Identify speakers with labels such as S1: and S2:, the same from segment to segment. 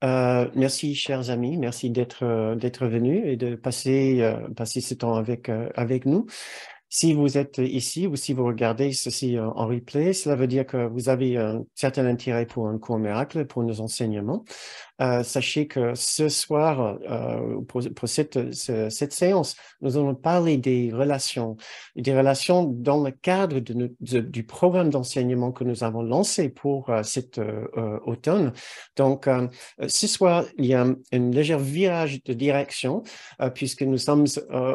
S1: Merci, chers amis. Merci d'être venus et de passer ce temps avec nous. Si vous êtes ici ou si vous regardez ceci en replay, cela veut dire que vous avez un certain intérêt pour un cours miracle, pour nos enseignements. Sachez que ce soir, pour cette séance, nous allons parler des relations dans le cadre du programme d'enseignement que nous avons lancé pour cet automne. Donc, ce soir, il y a un léger virage de direction, puisque nous sommes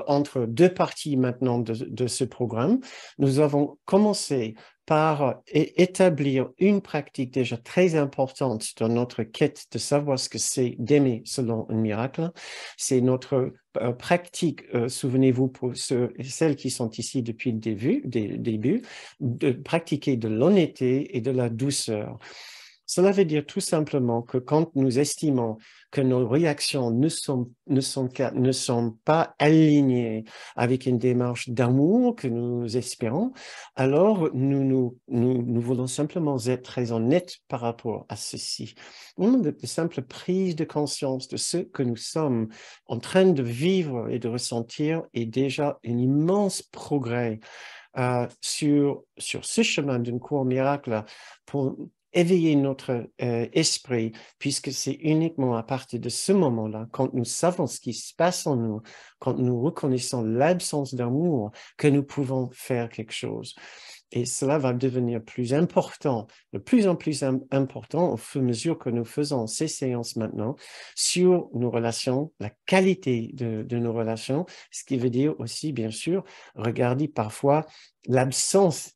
S1: entre deux parties maintenant de ce programme. Nous avons commencé par établir une pratique déjà très importante dans notre quête de savoir ce que c'est d'aimer selon un miracle. C'est notre pratique, souvenez-vous pour ceux et celles qui sont ici depuis le début, de pratiquer de l'honnêteté et de la douceur. Cela veut dire tout simplement que quand nous estimons que nos réactions ne sont pas alignées avec une démarche d'amour que nous espérons, alors nous voulons simplement être très honnêtes par rapport à ceci. De simple prise de conscience de ce que nous sommes en train de vivre et de ressentir est déjà un immense progrès sur ce chemin d'un cours miracle pour éveiller notre esprit, puisque c'est uniquement à partir de ce moment-là, quand nous savons ce qui se passe en nous, quand nous reconnaissons l'absence d'amour, que nous pouvons faire quelque chose. Et cela va devenir plus important, de plus en plus important au fur et à mesure que nous faisons ces séances maintenant sur nos relations, la qualité de nos relations, ce qui veut dire aussi, bien sûr, regarder parfois l'absence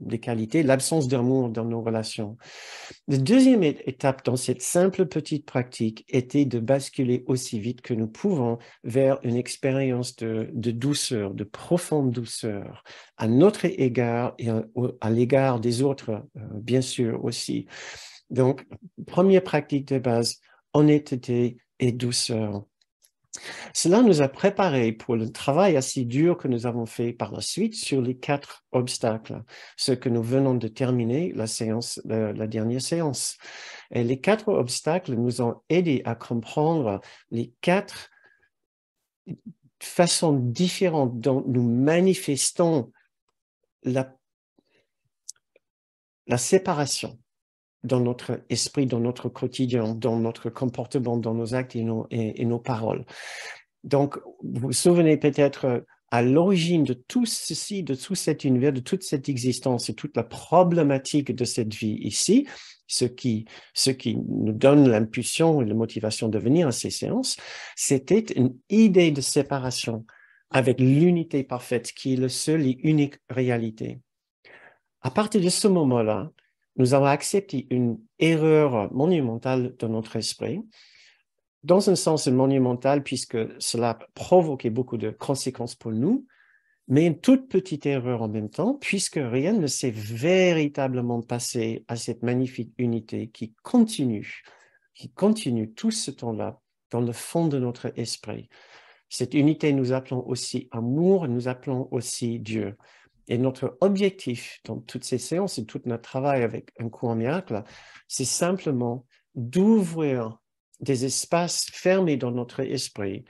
S1: des qualités, l'absence d'amour dans nos relations. La deuxième étape dans cette simple petite pratique était de basculer aussi vite que nous pouvons vers une expérience de douceur, de profonde douceur, à notre égard et à l'égard des autres, bien sûr aussi. Donc, première pratique de base, honnêteté et douceur. Cela nous a préparés pour le travail assez dur que nous avons fait par la suite sur les 4 obstacles, ce que nous venons de terminer la dernière séance. Et les 4 obstacles nous ont aidés à comprendre les 4 façons différentes dont nous manifestons la séparation dans notre esprit, dans notre quotidien, dans notre comportement, dans nos actes et nos paroles. Donc, vous vous souvenez peut-être à l'origine de tout ceci, de tout cet univers, de toute cette existence et toute la problématique de cette vie ici, ce qui nous donne l'impulsion et la motivation de venir à ces séances, c'était une idée de séparation avec l'unité parfaite qui est la seule et unique réalité. À partir de ce moment-là, nous avons accepté une erreur monumentale dans notre esprit, dans un sens monumental, puisque cela provoquait beaucoup de conséquences pour nous, mais une toute petite erreur en même temps, puisque rien ne s'est véritablement passé à cette magnifique unité qui continue tout ce temps-là dans le fond de notre esprit. Cette unité, nous appelons aussi amour, nous appelons aussi Dieu. Et notre objectif dans toutes ces séances et tout notre travail avec un cours miracle, c'est simplement d'ouvrir des espaces fermés dans notre esprit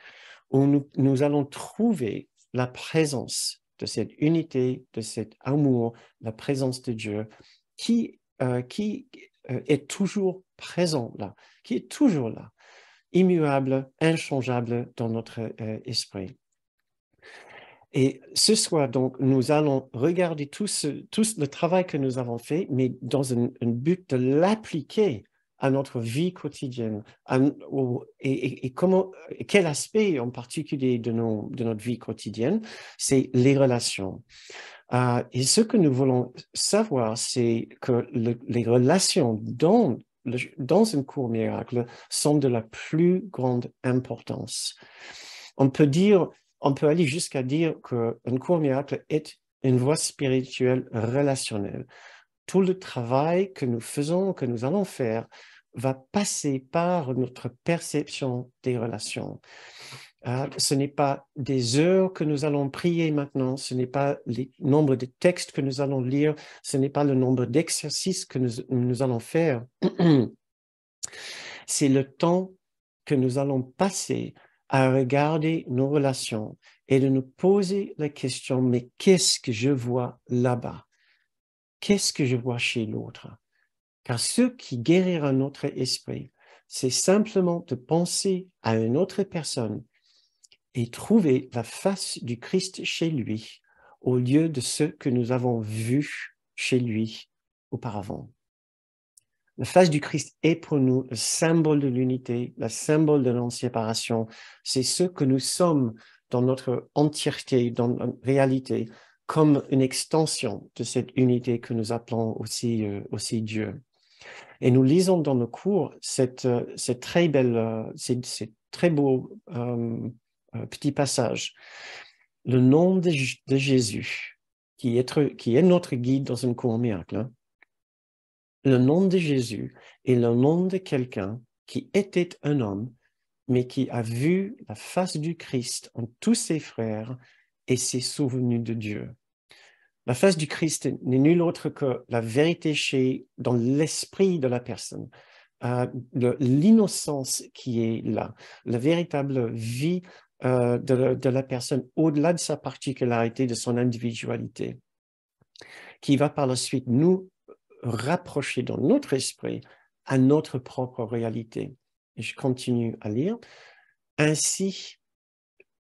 S1: où nous allons trouver la présence de cette unité, de cet amour, la présence de Dieu qui est toujours présent là, qui est toujours là, immuable, inchangeable dans notre esprit. Et ce soir, donc, nous allons regarder tout le travail que nous avons fait, mais dans un but de l'appliquer à notre vie quotidienne. Quel aspect en particulier de notre vie quotidienne, c'est les relations. Et ce que nous voulons savoir, c'est que les relations dans un cours miracle sont de la plus grande importance. On peut aller jusqu'à dire qu'un cours miracle est une voie spirituelle relationnelle. Tout le travail que nous faisons, que nous allons faire, va passer par notre perception des relations. Ce n'est pas des heures que nous allons prier maintenant, ce n'est pas le nombre de textes que nous allons lire, ce n'est pas le nombre d'exercices que nous allons faire. C'est le temps que nous allons passer à regarder nos relations et de nous poser la question, mais qu'est-ce que je vois là-bas? Qu'est-ce que je vois chez l'autre? Car ce qui guérira notre esprit, c'est simplement de penser à une autre personne et trouver la face du Christ chez lui, au lieu de ce que nous avons vu chez lui auparavant. La face du Christ est pour nous le symbole de l'unité, le symbole de non-séparation. C'est ce que nous sommes dans notre entièreté, dans notre réalité, comme une extension de cette unité que nous appelons aussi Dieu. Et nous lisons dans nos cours cette très belle, c'est très beau petit passage. Le nom de Jésus, qui est notre guide dans un cours miracle, hein. Le nom de Jésus est le nom de quelqu'un qui était un homme, mais qui a vu la face du Christ en tous ses frères et s'est souvenu de Dieu. La face du Christ n'est nulle autre que la vérité dans l'esprit de la personne, l'innocence qui est là, la véritable vie de la personne au-delà de sa particularité, de son individualité, qui va par la suite nous rapprocher dans notre esprit à notre propre réalité. Et je continue à lire. Ainsi,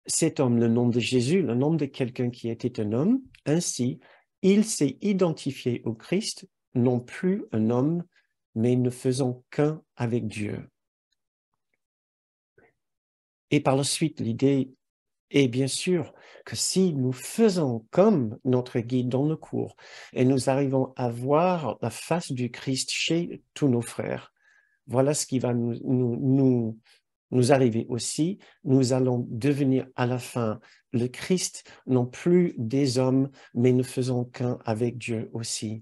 S1: cet homme, le nom de Jésus, le nom de quelqu'un qui était un homme, ainsi, il s'est identifié au Christ, non plus un homme, mais ne faisant qu'un avec Dieu. Et par la suite, l'idée est bien sûr que si nous faisons comme notre guide dans le cours et nous arrivons à voir la face du Christ chez tous nos frères, voilà ce qui va nous arriver aussi. Nous allons devenir à la fin le Christ, non plus des hommes, mais ne faisons qu'un avec Dieu aussi.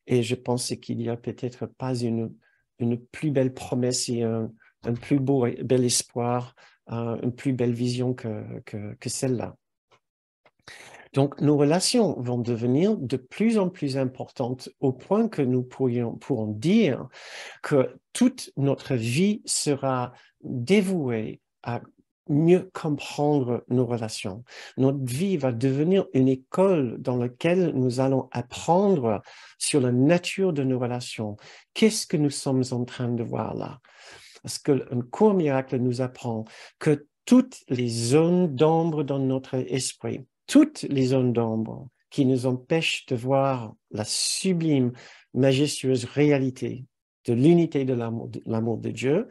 S1: Et je pense qu'il n'y a peut-être pas une plus belle promesse et un plus bel espoir, une plus belle vision que celle-là. Donc, nos relations vont devenir de plus en plus importantes au point que nous pourrons dire que toute notre vie sera dévouée à mieux comprendre nos relations. Notre vie va devenir une école dans laquelle nous allons apprendre sur la nature de nos relations. Qu'est-ce que nous sommes en train de voir là? Parce qu'un cours miracle nous apprend que toutes les zones d'ombre dans notre esprit, toutes les zones d'ombre qui nous empêchent de voir la sublime, majestueuse réalité de l'unité de l'amour de Dieu,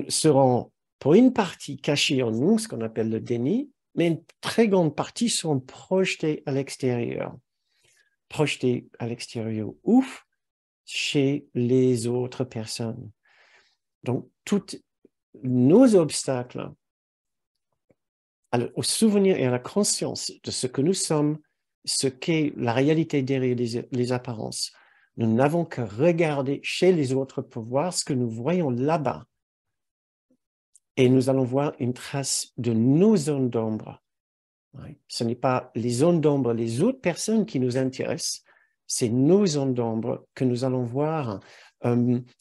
S1: seront pour une partie cachées en nous, ce qu'on appelle le déni, mais une très grande partie seront projetées à l'extérieur. Projetées à l'extérieur, ouf, chez les autres personnes. Donc, tous nos obstacles au souvenir et à la conscience de ce que nous sommes, ce qu'est la réalité derrière les apparences, nous n'avons qu'à regarder chez les autres pour voir ce que nous voyons là-bas. Et nous allons voir une trace de nos zones d'ombre. Ce n'est pas les zones d'ombre, les autres personnes qui nous intéressent, c'est nos zones d'ombre que nous allons voir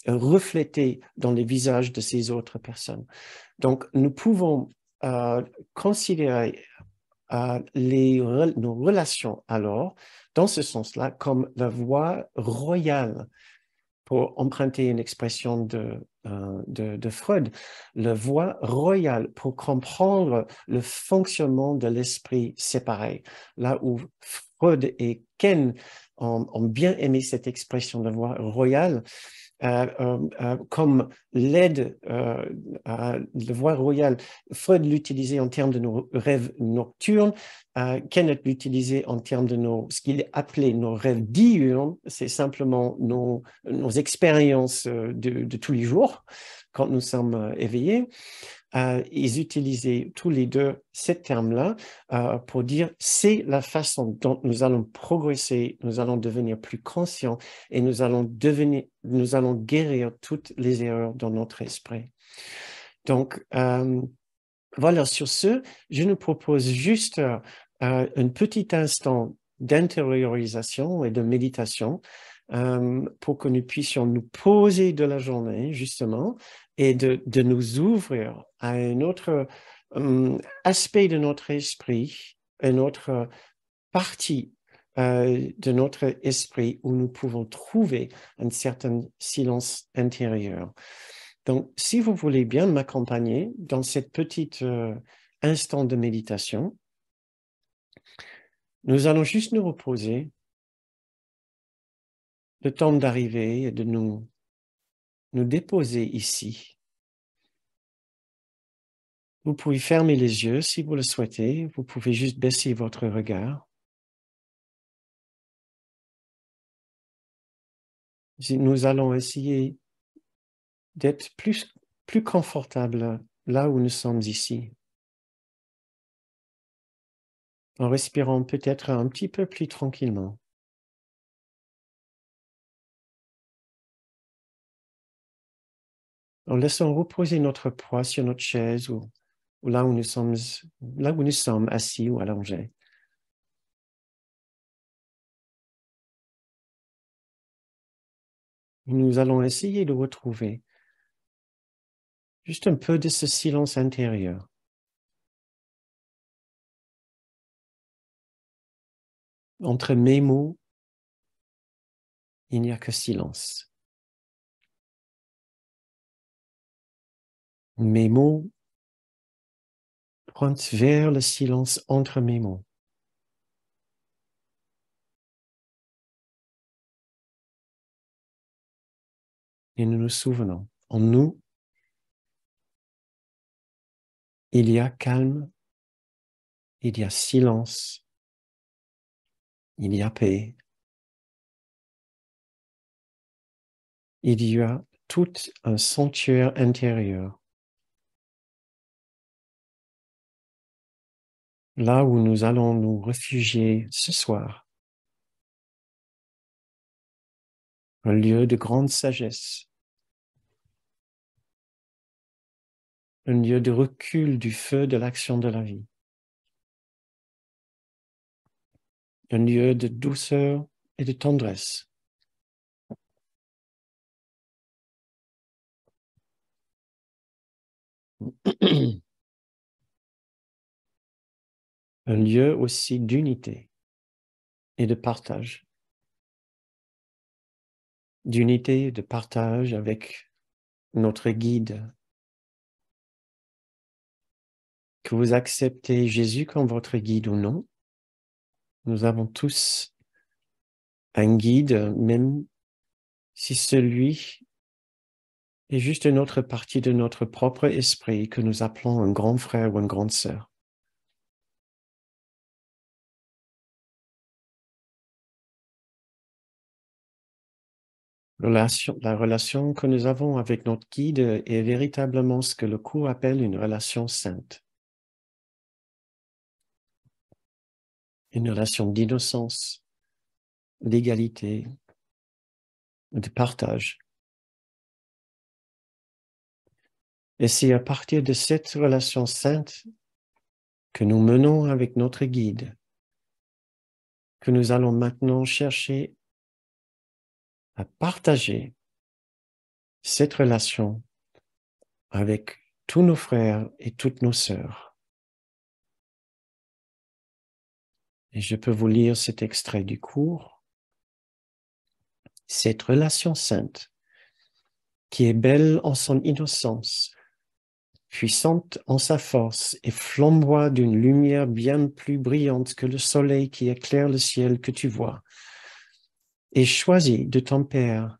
S1: reflétées dans les visages de ces autres personnes. Donc, nous pouvons considérer nos relations alors, dans ce sens-là, comme la voie royale, pour emprunter une expression de Freud, la voie royale pour comprendre le fonctionnement de l'esprit séparé. Là où Freud et Ken ont bien aimé cette expression de voie royale, comme l'aide de voie royale. Freud l'utilisait en termes de nos rêves nocturnes, Kenneth l'utilisait en termes de ce qu'il appelait nos rêves diurnes, c'est simplement nos expériences de tous les jours quand nous sommes éveillés. Ils utilisaient tous les deux ce terme-là pour dire c'est la façon dont nous allons progresser, nous allons devenir plus conscients et nous allons guérir toutes les erreurs dans notre esprit. Donc, voilà, sur ce, je nous propose juste un petit instant d'intériorisation et de méditation pour que nous puissions nous poser de la journée, justement, et de nous ouvrir à un autre aspect de notre esprit, une autre partie de notre esprit où nous pouvons trouver un certain silence intérieur. Donc, si vous voulez bien m'accompagner dans cette petite instant de méditation, nous allons juste nous reposer, le temps d'arriver et de nous déposer ici. Vous pouvez fermer les yeux si vous le souhaitez. Vous pouvez juste baisser votre regard. Nous allons essayer d'être plus confortable là où nous sommes ici, en respirant peut-être un petit peu plus tranquillement. En laissant reposer notre poids sur notre chaise ou là où nous sommes assis ou allongés. Nous allons essayer de retrouver juste un peu de ce silence intérieur. Entre mes mots, il n'y a que silence. Mes mots pointent vers le silence entre mes mots. Et nous nous souvenons, en nous, il y a calme, il y a silence, il y a paix. Il y a tout un sanctuaire intérieur, là où nous allons nous réfugier ce soir. Un lieu de grande sagesse, un lieu de recul du feu de l'action de la vie, un lieu de douceur et de tendresse. Un lieu aussi d'unité et de partage. D'unité et de partage avec notre guide. Que vous acceptez Jésus comme votre guide ou non, nous avons tous un guide, même si celui est juste une autre partie de notre propre esprit que nous appelons un grand frère ou une grande sœur. La relation que nous avons avec notre guide est véritablement ce que le cours appelle une relation sainte. Une relation d'innocence, d'égalité, de partage. Et c'est à partir de cette relation sainte que nous menons avec notre guide que nous allons maintenant chercher à partager cette relation avec tous nos frères et toutes nos sœurs. Et je peux vous lire cet extrait du cours. Cette relation sainte, qui est belle en son innocence, puissante en sa force et flamboie d'une lumière bien plus brillante que le soleil qui éclaire le ciel que tu vois, et choisit de ton Père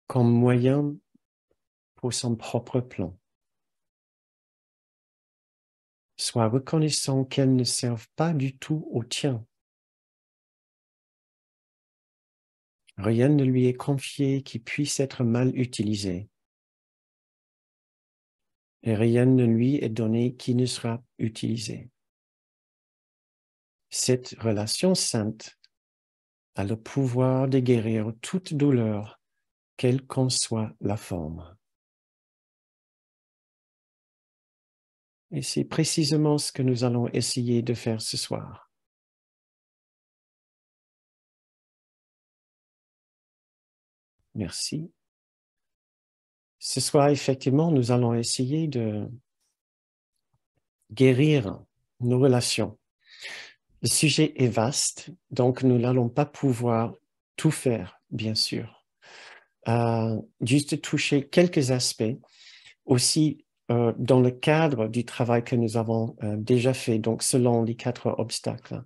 S1: comme moyen pour son propre plan. Sois reconnaissant qu'elles ne servent pas du tout au tien. Rien ne lui est confié qui puisse être mal utilisé. Et rien ne lui est donné qui ne sera utilisé. Cette relation sainte a le pouvoir de guérir toute douleur, quelle qu'en soit la forme. Et c'est précisément ce que nous allons essayer de faire ce soir. Merci. Ce soir, effectivement, nous allons essayer de guérir nos relations. Le sujet est vaste, donc nous n'allons pas pouvoir tout faire, bien sûr. Juste toucher quelques aspects, aussi dans le cadre du travail que nous avons déjà fait, donc selon les 4 obstacles.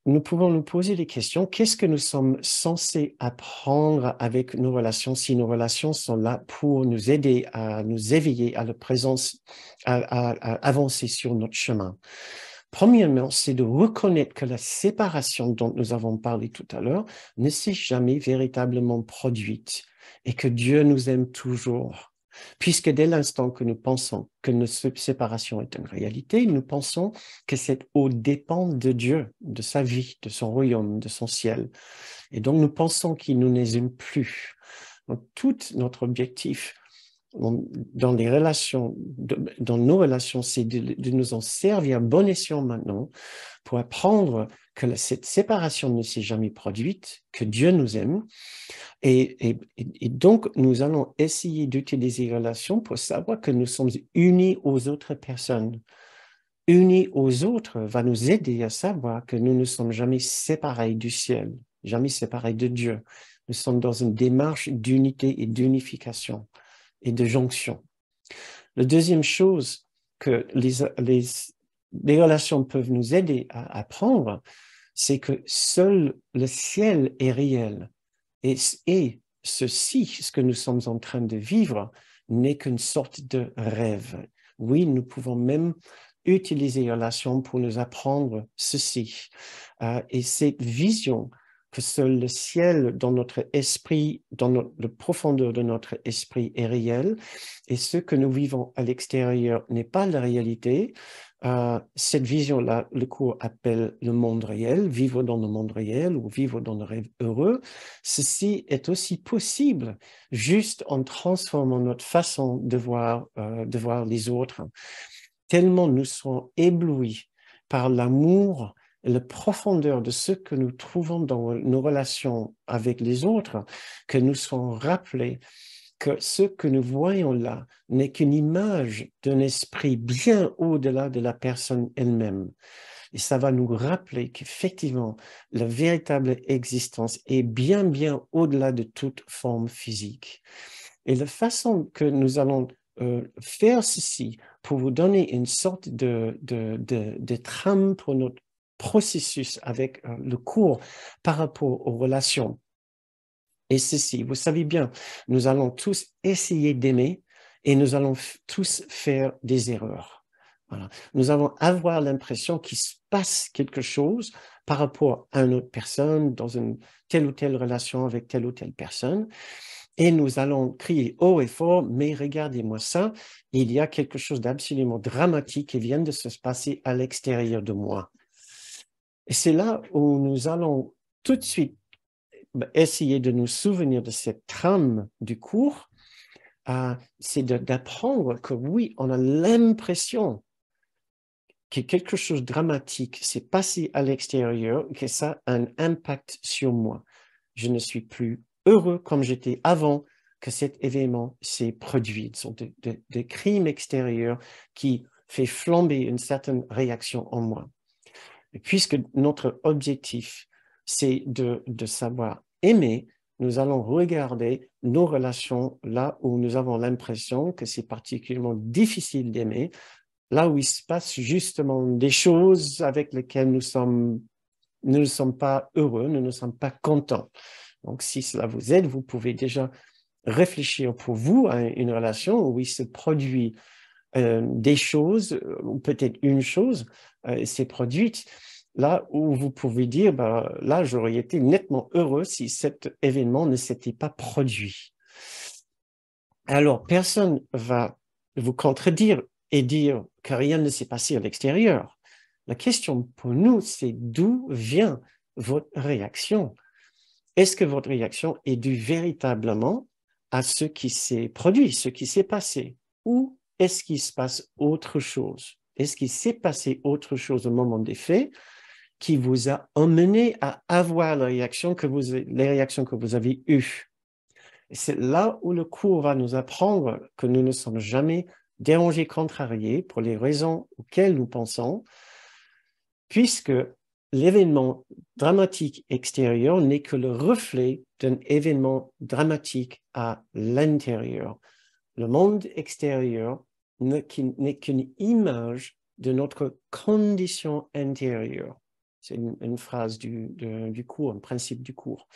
S1: Nous pouvons nous poser des questions. Qu'est-ce que nous sommes censés apprendre avec nos relations si nos relations sont là pour nous aider à nous éveiller à la présence, à avancer sur notre chemin? Premièrement, c'est de reconnaître que la séparation dont nous avons parlé tout à l'heure ne s'est jamais véritablement produite et que Dieu nous aime toujours. Puisque dès l'instant que nous pensons que notre séparation est une réalité, nous pensons que c'est au dépend de Dieu, de sa vie, de son royaume, de son ciel. Et donc nous pensons qu'il nous aime plus. Donc tout notre objectif dans les relations, dans nos relations, c'est de nous en servir bon escient maintenant pour apprendre que cette séparation ne s'est jamais produite, que Dieu nous aime. Et donc, nous allons essayer d'utiliser les relations pour savoir que nous sommes unis aux autres personnes. Unis aux autres va nous aider à savoir que nous ne sommes jamais séparés du ciel, jamais séparés de Dieu. Nous sommes dans une démarche d'unité et d'unification et de jonction. La deuxième chose que les relations peuvent nous aider à apprendre, c'est que seul le ciel est réel. Et ceci, ce que nous sommes en train de vivre, n'est qu'une sorte de rêve. Oui, nous pouvons même utiliser les relations pour nous apprendre ceci. Et cette vision que seul le ciel dans notre esprit, dans la profondeur de notre esprit est réel, et ce que nous vivons à l'extérieur n'est pas la réalité. Cette vision-là, le cours appelle le monde réel, vivre dans le monde réel ou vivre dans le rêve heureux. Ceci est aussi possible juste en transformant notre façon de voir les autres. Tellement nous sommes éblouis par l'amour et la profondeur de ce que nous trouvons dans nos relations avec les autres, que nous sommes rappelés que ce que nous voyons là n'est qu'une image d'un esprit bien au-delà de la personne elle-même. Et ça va nous rappeler qu'effectivement, la véritable existence est bien, bien au-delà de toute forme physique. Et la façon que nous allons faire ceci pour vous donner une sorte de trame pour notre processus avec le cours par rapport aux relations. Et ceci, vous savez bien, nous allons tous essayer d'aimer et nous allons tous faire des erreurs. Voilà. Nous allons avoir l'impression qu'il se passe quelque chose par rapport à une autre personne dans une telle ou telle relation avec telle ou telle personne. Et nous allons crier haut et fort, mais regardez-moi ça, il y a quelque chose d'absolument dramatique qui vient de se passer à l'extérieur de moi. Et c'est là où nous allons tout de suite essayer de nous souvenir de cette trame du cours, c'est d'apprendre que oui, on a l'impression que quelque chose de dramatique s'est passé à l'extérieur, que ça a un impact sur moi. Je ne suis plus heureux comme j'étais avant que cet événement s'est produit. Ce sont des crimes extérieurs qui font flamber une certaine réaction en moi. Et puisque notre objectif, c'est de savoir aimer, nous allons regarder nos relations là où nous avons l'impression que c'est particulièrement difficile d'aimer, là où il se passe justement des choses avec lesquelles nous ne sommes pas heureux, nous ne sommes pas contents. Donc, si cela vous aide, vous pouvez déjà réfléchir pour vous à une relation où il se produit des choses, ou peut-être une chose s'est produite, là où vous pouvez dire, là, j'aurais été nettement heureux si cet événement ne s'était pas produit. Alors, personne va vous contredire et dire que rien ne s'est passé à l'extérieur. La question pour nous, c'est d'où vient votre réaction? Est-ce que votre réaction est due véritablement à ce qui s'est produit, ce qui s'est passé? Ou est-ce qu'il se passe autre chose? Est-ce qu'il s'est passé autre chose au moment des faits qui vous a amené à avoir les réactions que vous avez eues. C'est là où le cours va nous apprendre que nous ne sommes jamais dérangés, contrariés pour les raisons auxquelles nous pensons, puisque l'événement dramatique extérieur n'est que le reflet d'un événement dramatique à l'intérieur. Le monde extérieur n'est qu'une image de notre condition intérieure. C'est une phrase du cours, un principe du cours.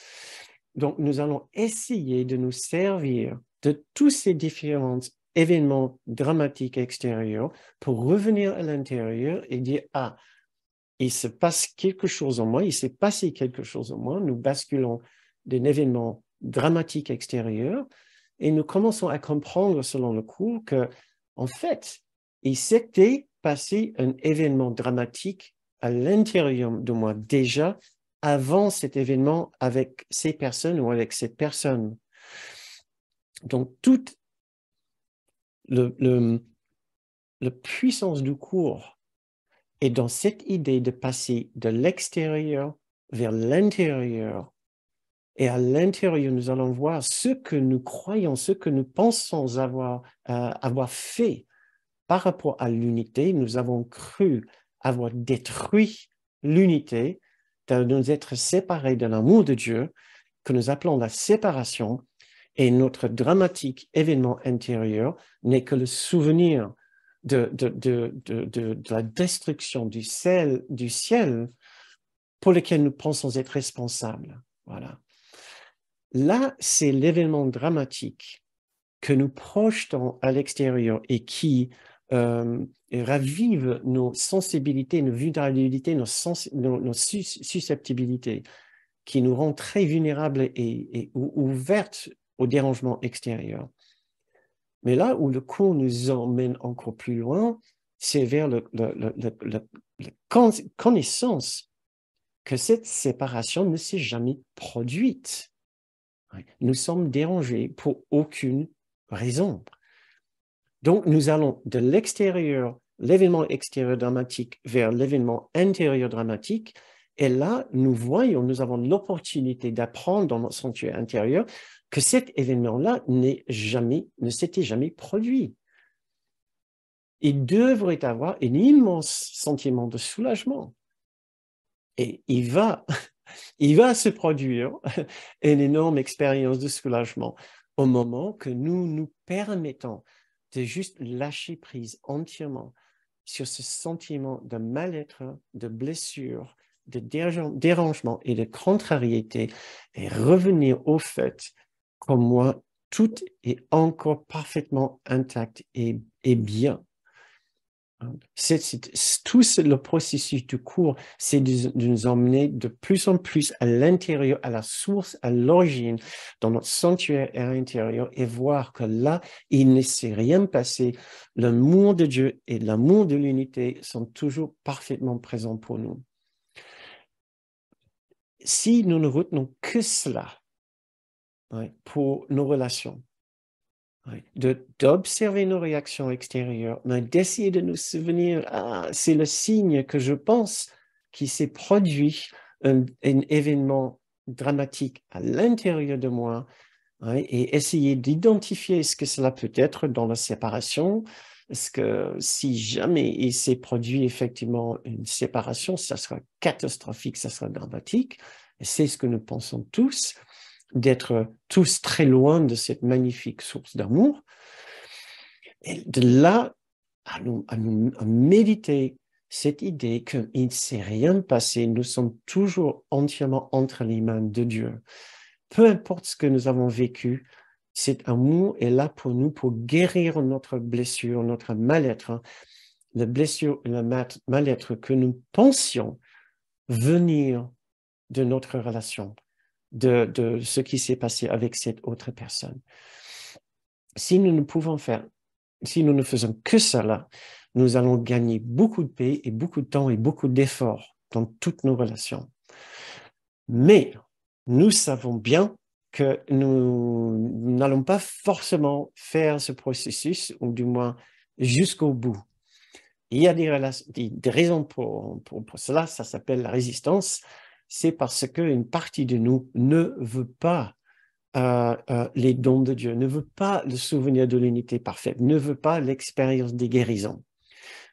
S1: Donc, nous allons essayer de nous servir de tous ces différents événements dramatiques extérieurs pour revenir à l'intérieur et dire, ah, il se passe quelque chose en moi, il s'est passé quelque chose en moi, nous basculons d'un événement dramatique extérieur et nous commençons à comprendre selon le cours que, en fait, il s'était passé un événement dramatique à l'intérieur de moi déjà avant cet événement avec ces personnes ou avec cette personne. Donc, toute la puissance du cours est dans cette idée de passer de l'extérieur vers l'intérieur. Et à l'intérieur, nous allons voir ce que nous croyons, ce que nous pensons avoir fait par rapport à l'unité. Nous avons cru avoir détruit l'unité, de nous être séparés de l'amour de Dieu, que nous appelons la séparation, et notre dramatique événement intérieur n'est que le souvenir de la destruction du ciel pour lequel nous pensons être responsables. Voilà. Là, c'est l'événement dramatique que nous projetons à l'extérieur et qui ravive nos sensibilités, nos vulnérabilités, nos susceptibilités, qui nous rend très vulnérables et ouvertes au dérangement extérieur. Mais là où le cours nous emmène encore plus loin, c'est vers la connaissance que cette séparation ne s'est jamais produite. Nous sommes dérangés pour aucune raison. Donc, nous allons de l'extérieur, l'événement extérieur dramatique, vers l'événement intérieur dramatique. Et là, nous avons l'opportunité d'apprendre dans notre sanctuaire intérieur que cet événement-là ne s'était jamais produit. Il devrait avoir un immense sentiment de soulagement. Et il va se produire une énorme expérience de soulagement au moment que nous nous permettons de juste lâcher prise entièrement sur ce sentiment de mal-être, de blessure, de dérangement et de contrariété et revenir au fait qu'en moi, tout est encore parfaitement intact et bien. Tout le processus du cours, c'est de nous emmener de plus en plus à l'intérieur, à la source, à l'origine, dans notre sanctuaire intérieur et voir que là, il ne s'est rien passé. L'amour de Dieu et l'amour de l'unité sont toujours parfaitement présents pour nous. Si nous ne retenons que cela pour nos relations, d'observer nos réactions extérieures, mais d'essayer de nous souvenir, c'est le signe que je pense qu'il s'est produit un événement dramatique à l'intérieur de moi, et essayer d'identifier ce que cela peut être dans la séparation. Est-ce que si jamais il s'est produit effectivement une séparation, ça sera catastrophique, ça sera dramatique, et c'est ce que nous pensons tous, d'être tous très loin de cette magnifique source d'amour. Et de là, à méditer cette idée qu'il ne s'est rien passé, nous sommes toujours entièrement entre les mains de Dieu. Peu importe ce que nous avons vécu, cet amour est là pour nous, pour guérir notre blessure, notre mal-être, la blessure et le mal-être que nous pensions venir de notre relation, de ce qui s'est passé avec cette autre personne. Si nous ne faisons que cela, nous allons gagner beaucoup de paix et beaucoup de temps et beaucoup d'efforts dans toutes nos relations. Mais nous savons bien que nous n'allons pas forcément faire ce processus, ou du moins jusqu'au bout. Il y a des raisons pour cela, ça s'appelle la résistance. C'est parce qu'une partie de nous ne veut pas les dons de Dieu, ne veut pas le souvenir de l'unité parfaite, ne veut pas l'expérience des guérisons.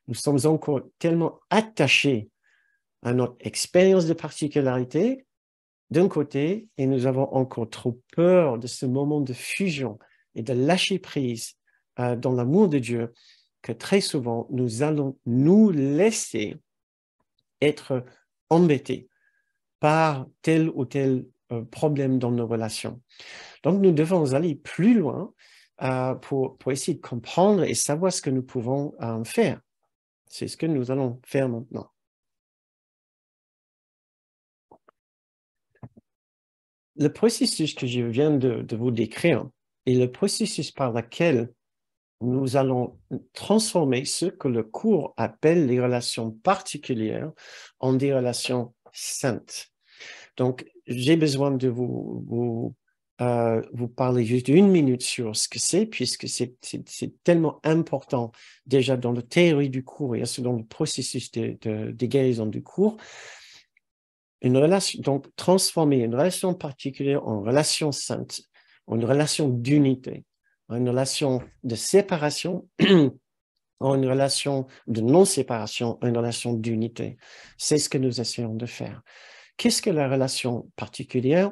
S1: Nous sommes encore tellement attachés à notre expérience de particularité d'un côté, et nous avons encore trop peur de ce moment de fusion et de lâcher prise dans l'amour de Dieu, que très souvent, nous allons nous laisser être embêtés par tel ou tel problème dans nos relations. Donc, nous devons aller plus loin pour essayer de comprendre et savoir ce que nous pouvons faire. C'est ce que nous allons faire maintenant. Le processus que je viens de vous décrire est le processus par lequel nous allons transformer ce que le cours appelle les relations particulières en des relations saintes. Donc, j'ai besoin de vous parler juste une minute sur ce que c'est, puisque c'est tellement important déjà dans la théorie du cours et dans le processus de guérison du cours. Une relation, donc, transformer une relation particulière en relation sainte, en une relation d'unité, en une relation de séparation, en une relation de non-séparation, en une relation d'unité. C'est ce que nous essayons de faire. Qu'est-ce que la relation particulière?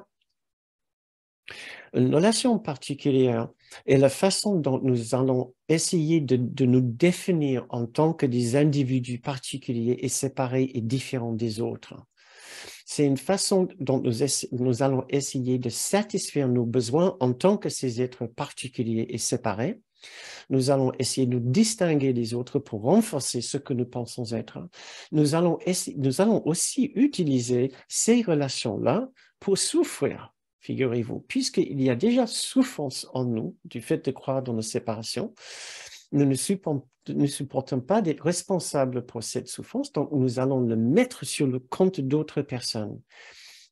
S1: Une relation particulière est la façon dont nous allons essayer de nous définir en tant que des individus particuliers et séparés et différents des autres. C'est une façon dont nous allons essayer de satisfaire nos besoins en tant que ces êtres particuliers et séparés. Nous allons essayer de nous distinguer des autres pour renforcer ce que nous pensons être. Nous allons aussi utiliser ces relations-là pour souffrir, figurez-vous, puisqu'il y a déjà souffrance en nous du fait de croire dans nos séparations. Nous ne supportons pas d'être responsables pour cette souffrance, donc nous allons le mettre sur le compte d'autres personnes.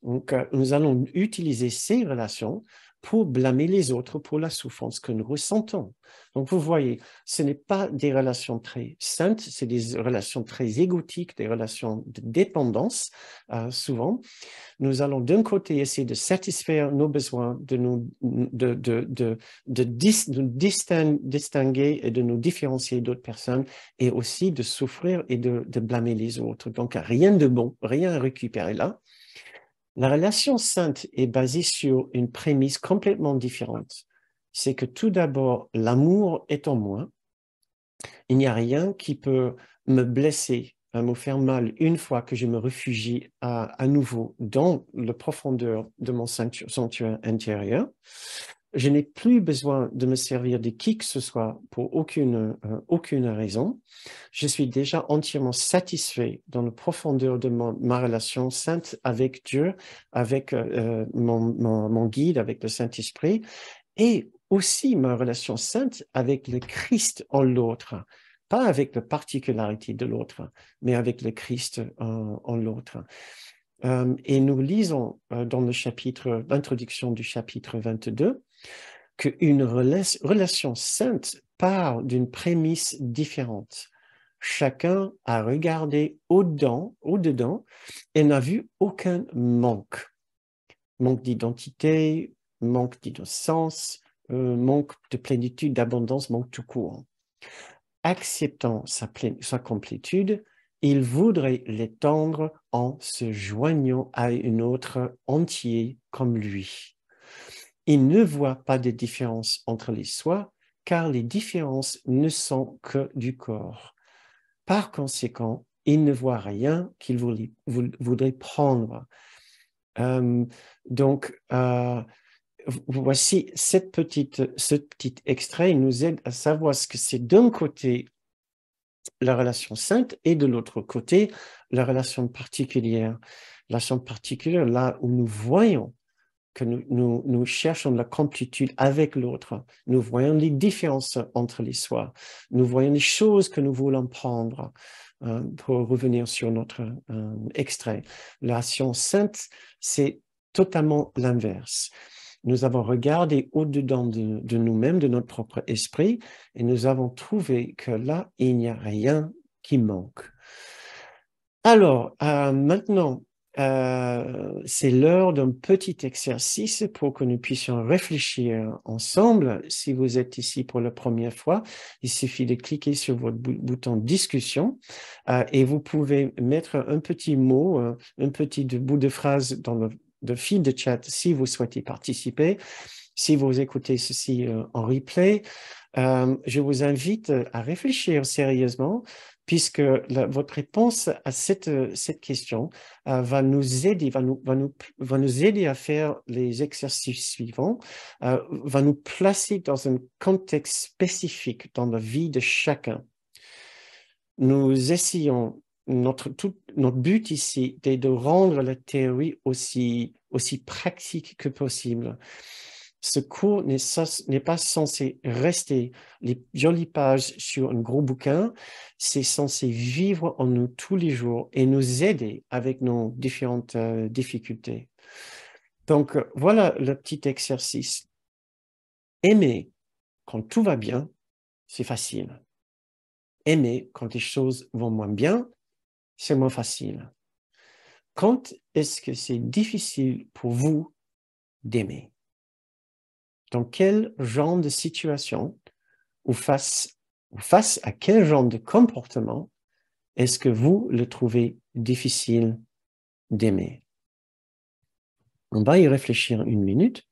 S1: Donc, nous allons utiliser ces relations pour blâmer les autres pour la souffrance que nous ressentons. Donc, vous voyez, ce n'est pas des relations très saintes, c'est des relations très égotiques, des relations de dépendance, souvent. Nous allons d'un côté essayer de satisfaire nos besoins, de nous distinguer et de nous différencier d'autres personnes, et aussi de souffrir et de blâmer les autres. Donc, rien de bon, rien à récupérer là. La relation sainte est basée sur une prémisse complètement différente. C'est que tout d'abord, l'amour est en moi. Il n'y a rien qui peut me blesser, me faire mal une fois que je me réfugie à nouveau dans la profondeur de mon sanctuaire intérieur. Je n'ai plus besoin de me servir de qui que ce soit pour aucune raison. Je suis déjà entièrement satisfait dans la profondeur de ma relation sainte avec Dieu, avec mon guide, avec le Saint-Esprit, et aussi ma relation sainte avec le Christ en l'autre. Pas avec la particularité de l'autre, mais avec le Christ en l'autre. Et nous lisons dans l'introduction du chapitre 22, qu'une relation sainte part d'une prémisse différente. Chacun a regardé au-dedans et n'a vu aucun manque. Manque d'identité, manque d'innocence, manque de plénitude, d'abondance, manque tout court. Acceptant sa complétude, il voudrait l'étendre en se joignant à un autre entier comme lui. Il ne voit pas de différence entre les soi, car les différences ne sont que du corps. Par conséquent, il ne voit rien qu'il voudrait prendre. Donc, voici ce petit extrait. Il nous aide à savoir ce que c'est d'un côté la relation sainte et de l'autre côté la relation particulière. La relation particulière, là où nous voyons que nous cherchons la complétude avec l'autre. Nous voyons les différences entre les soi. Nous voyons les choses que nous voulons prendre. Pour revenir sur notre extrait. La relation sainte, c'est totalement l'inverse. Nous avons regardé au-dedans de nous-mêmes, de notre propre esprit, et nous avons trouvé que là, il n'y a rien qui manque. Alors, maintenant, c'est l'heure d'un petit exercice pour que nous puissions réfléchir ensemble. Si vous êtes ici pour la première fois, il suffit de cliquer sur votre bouton discussion et vous pouvez mettre un petit mot, un petit bout de phrase dans le fil de chat si vous souhaitez participer. Si vous écoutez ceci en replay, je vous invite à réfléchir sérieusement puisque votre réponse à cette question va nous aider, va nous aider à faire les exercices suivants, va nous placer dans un contexte spécifique dans la vie de chacun. Nous essayons, notre but ici est de rendre la théorie aussi pratique que possible. Ce cours n'est pas censé rester les jolies pages sur un gros bouquin, c'est censé vivre en nous tous les jours et nous aider avec nos différentes difficultés. Donc, voilà le petit exercice. Aimer quand tout va bien, c'est facile. Aimer quand les choses vont moins bien, c'est moins facile. Quand est-ce que c'est difficile pour vous d'aimer? Dans quel genre de situation ou face à quel genre de comportement est-ce que vous le trouvez difficile d'aimer? On va y réfléchir une minute.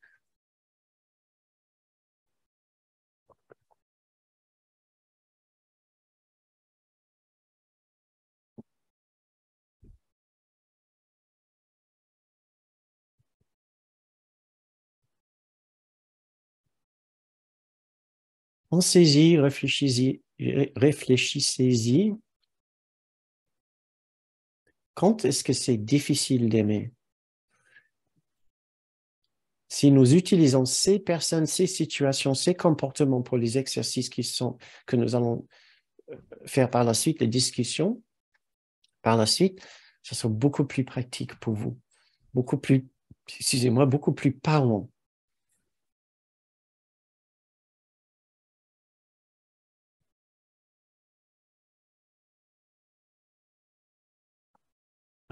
S1: Pensez-y, réfléchissez-y. Quand est-ce que c'est difficile d'aimer? Si nous utilisons ces personnes, ces situations, ces comportements pour les exercices que nous allons faire par la suite, les discussions, par la suite, ce sera beaucoup plus pratique pour vous, beaucoup plus parlant.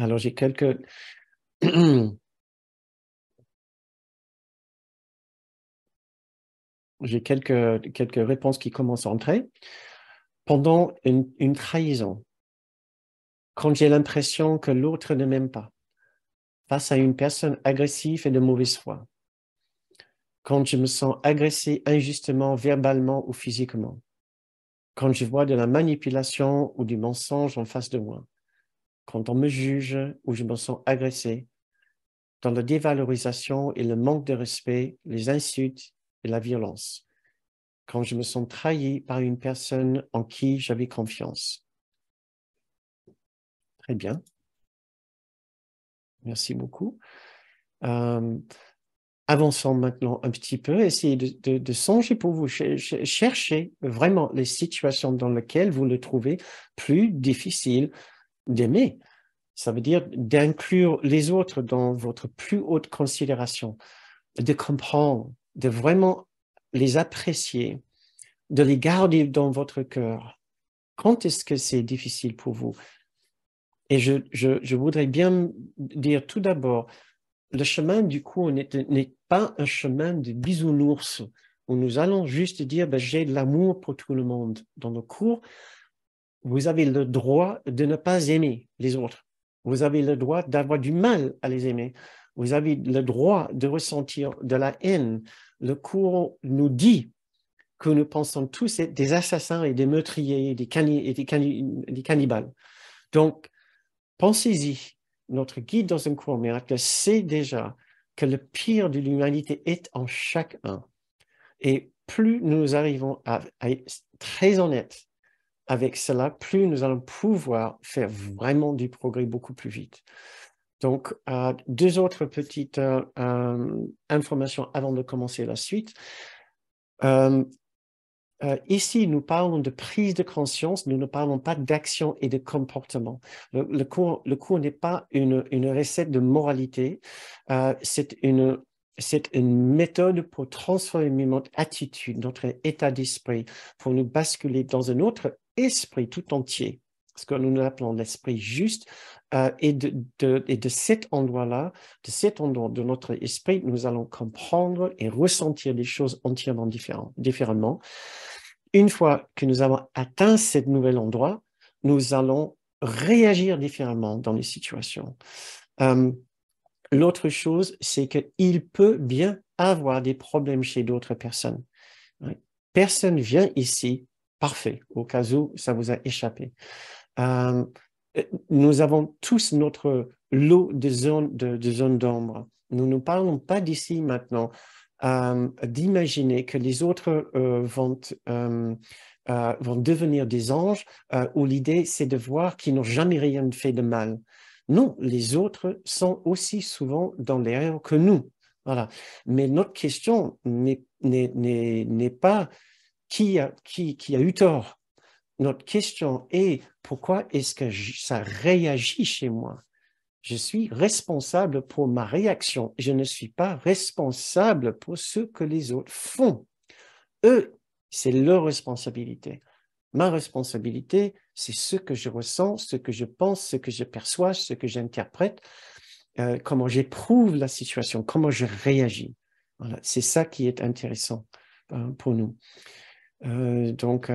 S1: Alors, j'ai quelques réponses qui commencent à entrer. Pendant une trahison, quand j'ai l'impression que l'autre ne m'aime pas, face à une personne agressive et de mauvaise foi, quand je me sens agressé injustement, verbalement ou physiquement, quand je vois de la manipulation ou du mensonge en face de moi, quand on me juge ou je me sens agressé, dans la dévalorisation et le manque de respect, les insultes et la violence, quand je me sens trahi par une personne en qui j'avais confiance. Très bien. Merci beaucoup. Avançons maintenant un petit peu, essayez de songer pour vous, chercher vraiment les situations dans lesquelles vous le trouvez plus difficile d'aimer. Ça veut dire d'inclure les autres dans votre plus haute considération, de comprendre, de vraiment les apprécier, de les garder dans votre cœur. Quand est-ce que c'est difficile pour vous? Et je voudrais bien dire tout d'abord, le chemin du coup n'est pas un chemin de bisounours où nous allons juste dire ben, j'ai de l'amour pour tout le monde. Dans le cours, vous avez le droit de ne pas aimer les autres. Vous avez le droit d'avoir du mal à les aimer. Vous avez le droit de ressentir de la haine. Le cours nous dit que nous pensons tous être des assassins et des meurtriers, des cannibales. Donc, pensez-y. Notre guide dans un cours miracle sait déjà que le pire de l'humanité est en chacun. Et plus nous arrivons à être très honnêtes avec cela, plus nous allons pouvoir faire vraiment du progrès beaucoup plus vite. Donc, deux autres petites informations avant de commencer la suite. Ici, nous parlons de prise de conscience, nous ne parlons pas d'action et de comportement. Le cours n'est pas une recette de moralité, c'est une méthode pour transformer notre attitude, notre état d'esprit, pour nous basculer dans un autre esprit tout entier. ce que nous appelons l'esprit juste, et de cet endroit-là, de cet endroit de notre esprit, nous allons comprendre et ressentir les choses entièrement différemment. Une fois que nous avons atteint ce nouvel endroit, nous allons réagir différemment dans les situations. L'autre chose, c'est qu'il peut bien avoir des problèmes chez d'autres personnes. Personne vient ici parfait, au cas où ça vous a échappé. Nous avons tous notre lot de zones d'ombre. Nous ne parlons pas d'ici maintenant d'imaginer que les autres vont devenir des anges, où l'idée, c'est de voir qu'ils n'ont jamais rien fait de mal. Non, les autres sont aussi souvent dans l'erreur que nous. Voilà. Mais notre question n'est pas qui a eu tort. Notre question est pourquoi est-ce que ça réagit chez moi? Je suis responsable pour ma réaction. Je ne suis pas responsable pour ce que les autres font. Eux, c'est leur responsabilité. Ma responsabilité, c'est ce que je ressens, ce que je pense, ce que je perçois, ce que j'interprète, comment j'éprouve la situation, comment je réagis. Voilà, c'est ça qui est intéressant pour nous. Donc,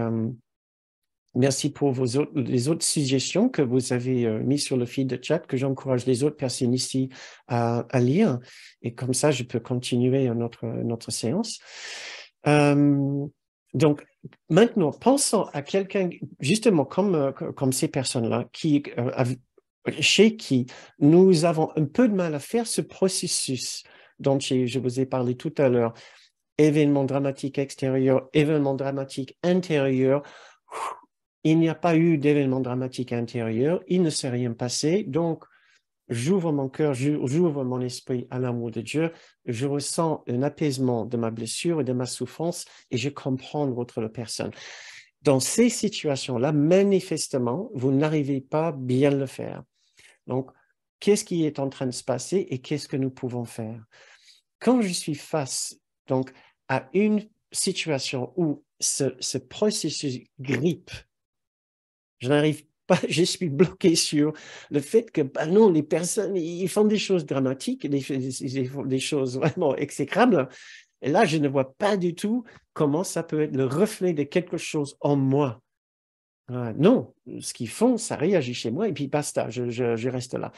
S1: merci pour les autres suggestions que vous avez mises sur le feed de chat, que j'encourage les autres personnes ici à lire. Et comme ça, je peux continuer notre séance. Donc, maintenant, pensons à quelqu'un, justement, comme ces personnes-là, chez qui nous avons un peu de mal à faire ce processus dont je vous ai parlé tout à l'heure. Événement dramatique extérieur, événement dramatique intérieur. Il n'y a pas eu d'événement dramatique intérieur, il ne s'est rien passé, donc j'ouvre mon cœur, j'ouvre mon esprit à l'amour de Dieu, je ressens un apaisement de ma blessure et de ma souffrance et je comprends l'autre personne. Dans ces situations-là, manifestement, vous n'arrivez pas bien le faire. Donc, qu'est-ce qui est en train de se passer et qu'est-ce que nous pouvons faire? Quand je suis face donc, à une situation où ce processus grippe, je n'arrive pas, je suis bloqué sur le fait que, ben non, les personnes, ils font des choses dramatiques, ils font des choses vraiment exécrables. Et là, je ne vois pas du tout comment ça peut être le reflet de quelque chose en moi. Non, ce qu'ils font, ça réagit chez moi et puis basta, je reste là.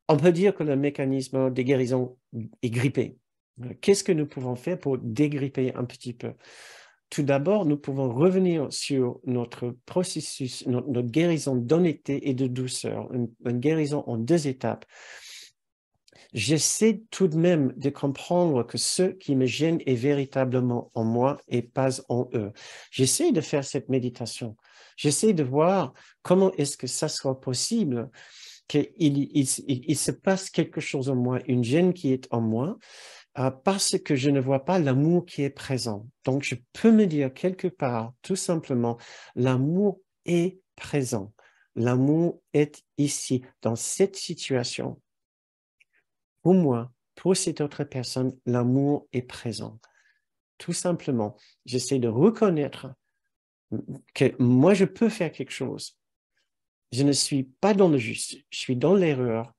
S1: On peut dire que le mécanisme de guérison est grippé. Qu'est-ce que nous pouvons faire pour dégripper un petit peu? Tout d'abord, nous pouvons revenir sur notre processus, notre guérison d'honnêteté et de douceur, une guérison en 2 étapes. J'essaie tout de même de comprendre que ce qui me gêne est véritablement en moi et pas en eux. J'essaie de faire cette méditation. J'essaie de voir comment est-ce que ça sera possible qu'il se passe quelque chose en moi, une gêne qui est en moi, parce que je ne vois pas l'amour qui est présent. Donc, je peux me dire quelque part, tout simplement, l'amour est présent. L'amour est ici, dans cette situation. Pour moi, pour cette autre personne, l'amour est présent. Tout simplement, j'essaie de reconnaître que moi, je peux faire quelque chose. Je ne suis pas dans le juste, je suis dans l'erreur.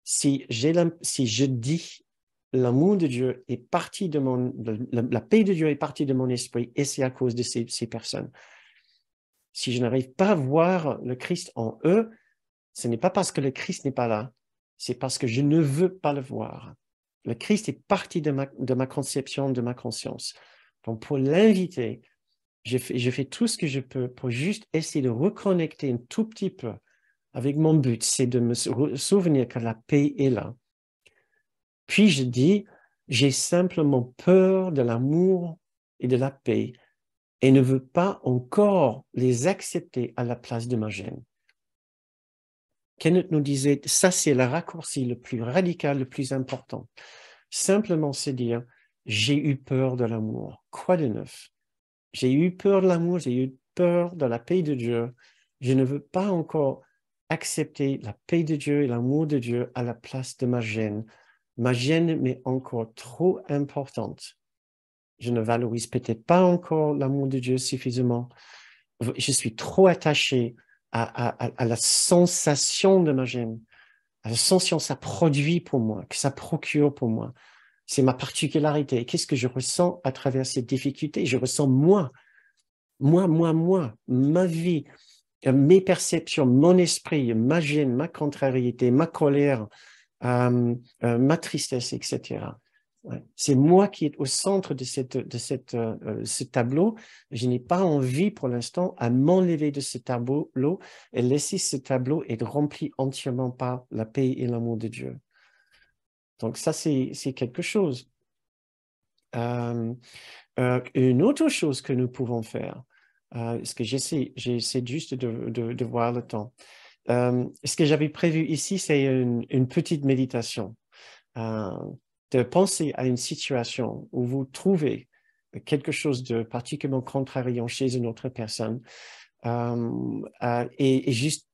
S1: Si je dis l'amour de Dieu est parti de la paix de Dieu est partie de mon esprit et c'est à cause de ces personnes. Si je n'arrive pas à voir le Christ en eux, ce n'est pas parce que le Christ n'est pas là, c'est parce que je ne veux pas le voir. Le Christ est parti de ma conception, de ma conscience. Donc, pour l'inviter, je fais tout ce que je peux pour juste essayer de reconnecter un tout petit peu avec mon but, c'est de me souvenir que la paix est là. Puis je dis, j'ai simplement peur de l'amour et de la paix et ne veux pas encore les accepter à la place de ma gêne. Kenneth nous disait, ça c'est le raccourci le plus radical, le plus important. Simplement se dire, j'ai eu peur de l'amour. Quoi de neuf? J'ai eu peur de l'amour, j'ai eu peur de la paix de Dieu. Je ne veux pas encore accepter la paix de Dieu et l'amour de Dieu à la place de ma gêne. Ma gêne m'est encore trop importante. Je ne valorise peut-être pas encore l'amour de Dieu suffisamment. Je suis trop attaché à la sensation de ma gêne, à la sensation que ça produit pour moi, que ça procure pour moi. C'est ma particularité. Qu'est-ce que je ressens à travers cette difficulté? Je ressens moi, ma vie, mes perceptions, mon esprit, ma gêne, ma contrariété, ma colère, ma tristesse, etc. Ouais. C'est moi qui est au centre de ce tableau. Je n'ai pas envie pour l'instant à m'enlever de ce tableau et laisser ce tableau être rempli entièrement par la paix et l'amour de Dieu. Donc ça, c'est quelque chose. Une autre chose que nous pouvons faire, ce que j'essaie juste de voir le temps. Ce que j'avais prévu ici, c'est une petite méditation. De penser à une situation où vous trouvez quelque chose de particulièrement contrariant chez une autre personne et juste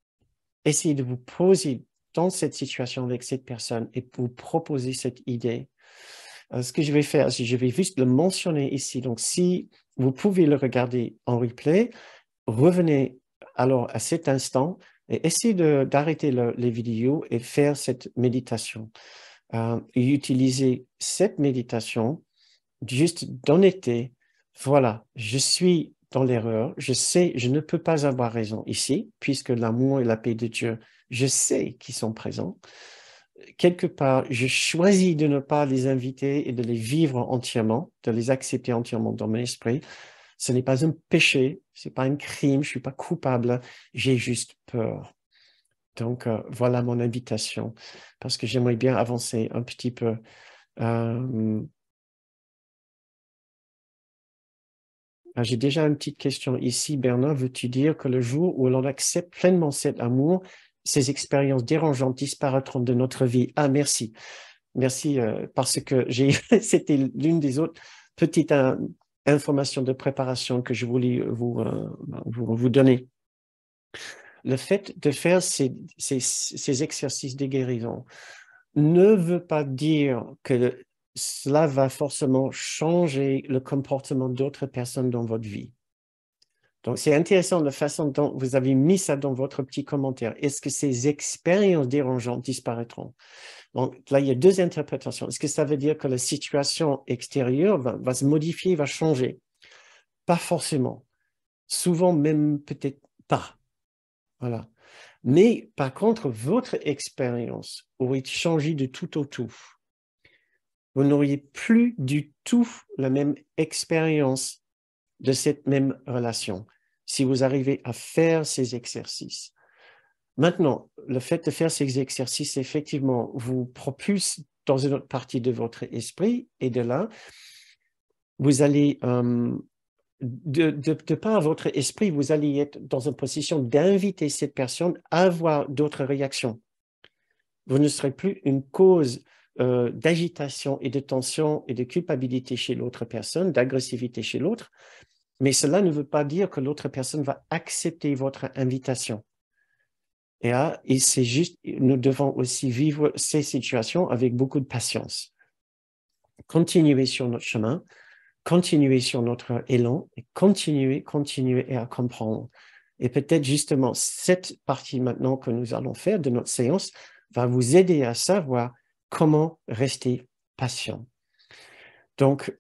S1: essayer de vous poser dans cette situation avec cette personne et vous proposer cette idée. Ce que je vais faire, je vais juste le mentionner ici. Donc, si vous pouvez le regarder en replay, revenez alors à cet instant et essayez d'arrêter les vidéos et faire cette méditation. Et utiliser cette méditation juste d'honnêteté. Voilà, je suis dans l'erreur, je sais, je ne peux pas avoir raison ici, puisque l'amour et la paix de Dieu, je sais qu'ils sont présents. Quelque part, je choisis de ne pas les inviter et de les vivre entièrement, de les accepter entièrement dans mon esprit. Ce n'est pas un péché, ce n'est pas un crime, je ne suis pas coupable, j'ai juste peur. Donc, voilà mon invitation, parce que j'aimerais bien avancer un petit peu. J'ai déjà une petite question ici. Bernard, veux-tu dire que le jour où l'on accepte pleinement cet amour, ces expériences dérangeantes disparaîtront de notre vie? Ah, merci. Merci, parce que c'était l'une des autres petites informations de préparation que je voulais vous donner. Le fait de faire ces exercices de guérison ne veut pas dire que cela va forcément changer le comportement d'autres personnes dans votre vie. Donc, c'est intéressant la façon dont vous avez mis ça dans votre petit commentaire. Est-ce que ces expériences dérangeantes disparaîtront? Donc, là, il y a deux interprétations. Est-ce que ça veut dire que la situation extérieure va se modifier, va changer? Pas forcément. Souvent, même peut-être pas. Voilà. Mais par contre, votre expérience aurait changé de tout au tout. Vous n'auriez plus du tout la même expérience de cette même relation si vous arrivez à faire ces exercices. Maintenant, le fait de faire ces exercices, effectivement, vous propulse dans une autre partie de votre esprit et de là, vous allez, de par votre esprit, vous allez être dans une position d'inviter cette personne à avoir d'autres réactions. Vous ne serez plus une cause d'agitation et de tension et de culpabilité chez l'autre personne, d'agressivité chez l'autre, mais cela ne veut pas dire que l'autre personne va accepter votre invitation. Et c'est juste, nous devons aussi vivre ces situations avec beaucoup de patience. Continuer sur notre chemin, continuer sur notre élan, et continuer à comprendre. Et peut-être justement, cette partie maintenant que nous allons faire de notre séance va vous aider à savoir comment rester patient. Donc,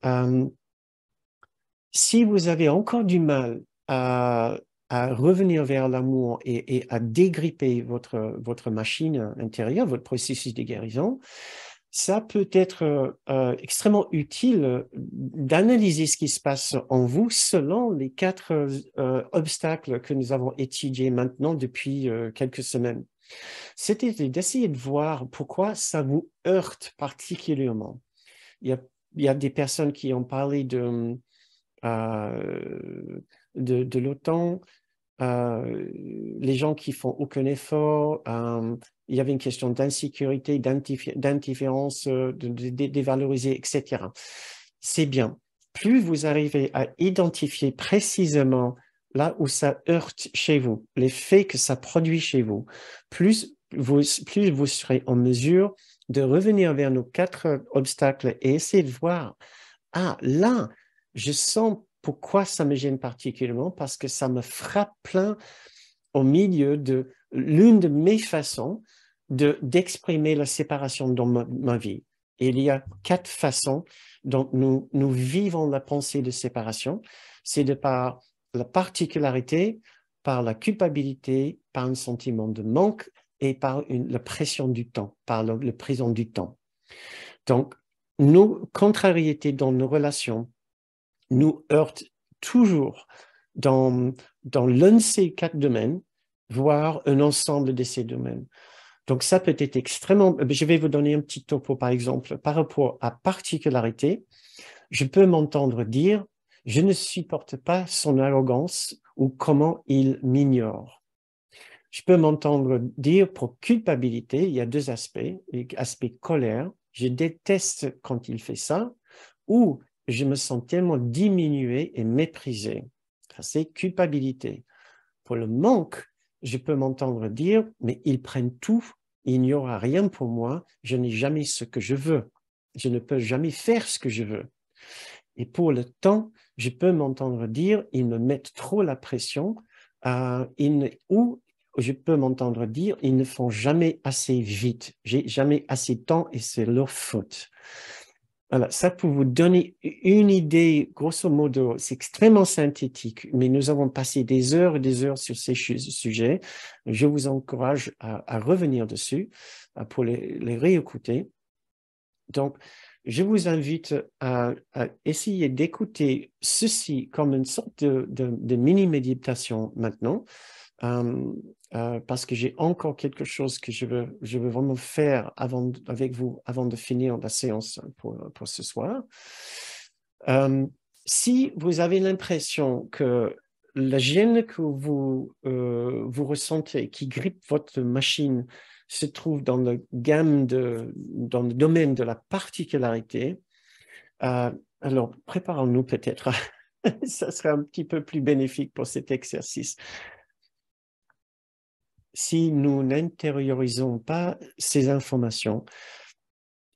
S1: si vous avez encore du mal à revenir vers l'amour et à dégripper votre machine intérieure, votre processus de guérison, ça peut être extrêmement utile d'analyser ce qui se passe en vous selon les 4 obstacles que nous avons étudiés maintenant depuis quelques semaines. C'était d'essayer de voir pourquoi ça vous heurte particulièrement. Il y a des personnes qui ont parlé de l'OTAN, les gens qui font aucun effort, il y avait une question d'insécurité, d'indifférence, de dévaloriser, etc. C'est bien. Plus vous arrivez à identifier précisément là où ça heurte chez vous, les faits que ça produit chez vous, plus vous serez en mesure de revenir vers nos 4 obstacles et essayer de voir, ah, là, je sens pourquoi ça me gêne particulièrement, parce que ça me frappe plein au milieu de l'une de mes façons d'exprimer la séparation dans ma vie. Et il y a 4 façons dont nous vivons la pensée de séparation. C'est de par la particularité, par la culpabilité, par un sentiment de manque et par la pression du temps, par le prison du temps. Donc, nos contrariétés dans nos relations nous heurtent toujours dans l'un de ces 4 domaines, voire un ensemble de ces domaines. Donc, ça peut être extrêmement... Je vais vous donner un petit topo, par exemple. Par rapport à particularité, je peux m'entendre dire, je ne supporte pas son arrogance ou comment il m'ignore. Je peux m'entendre dire, pour culpabilité, il y a 2 aspects. L'aspect colère, je déteste quand il fait ça, ou je me sens tellement diminué et méprisé. Ça, c'est culpabilité. Pour le manque, je peux m'entendre dire, mais ils prennent tout, il n'y aura rien pour moi, je n'ai jamais ce que je veux. Je ne peux jamais faire ce que je veux. Et pour le temps, je peux m'entendre dire, ils me mettent trop la pression, ou je peux m'entendre dire, ils ne font jamais assez vite, j'ai jamais assez de temps et c'est leur faute. Voilà, ça pour vous donner une idée, grosso modo, c'est extrêmement synthétique, mais nous avons passé des heures et des heures sur ces sujets. Je vous encourage à revenir dessus pour les réécouter. Donc, je vous invite à essayer d'écouter ceci comme une sorte de mini-méditation maintenant, parce que j'ai encore quelque chose que je veux vraiment faire avec vous avant de finir la séance pour ce soir. Si vous avez l'impression que la gêne que vous ressentez, qui grippe votre machine, se trouve dans le domaine de la particularité, alors préparons-nous peut-être. Ça serait un petit peu plus bénéfique pour cet exercice. Si nous n'intériorisons pas ces informations,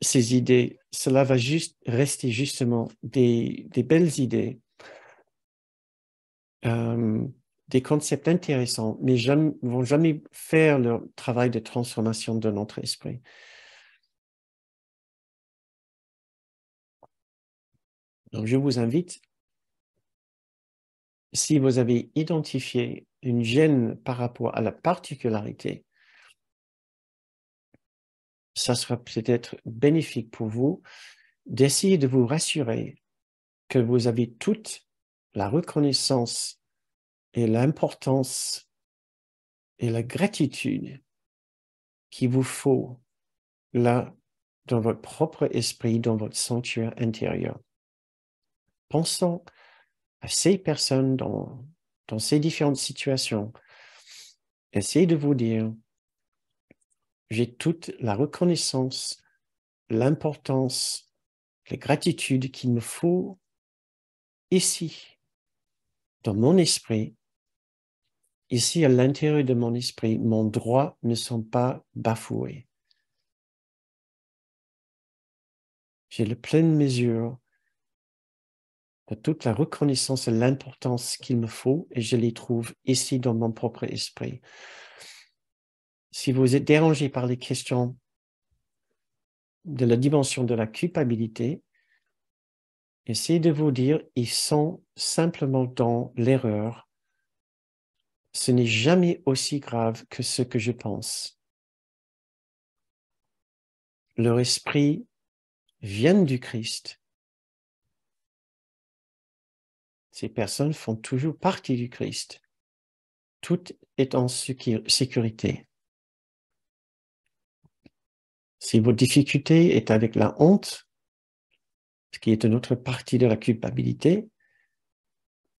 S1: ces idées, cela va juste rester justement des belles idées, des concepts intéressants, mais vont jamais faire leur travail de transformation de notre esprit. Donc, je vous invite, si vous avez identifié une gêne par rapport à la particularité, ça sera peut-être bénéfique pour vous d'essayer de vous rassurer que vous avez toute la reconnaissance et l'importance et la gratitude qu'il vous faut là, dans votre propre esprit, dans votre sanctuaire intérieur. Pensons à ces personnes dans ces différentes situations. Essayez de vous dire, j'ai toute la reconnaissance, l'importance, la gratitude qu'il me faut ici, dans mon esprit, ici à l'intérieur de mon esprit, mon droit ne sont pas bafoués. J'ai la pleine mesure de toute la reconnaissance et l'importance qu'il me faut et je les trouve ici dans mon propre esprit. Si vous êtes dérangé par les questions de la dimension de la culpabilité, essayez de vous dire, ils sont simplement dans l'erreur. Ce n'est jamais aussi grave que ce que je pense. Leur esprit vient du Christ. Ces personnes font toujours partie du Christ. Tout est en sécurité. Si votre difficulté est avec la honte, ce qui est une autre partie de la culpabilité,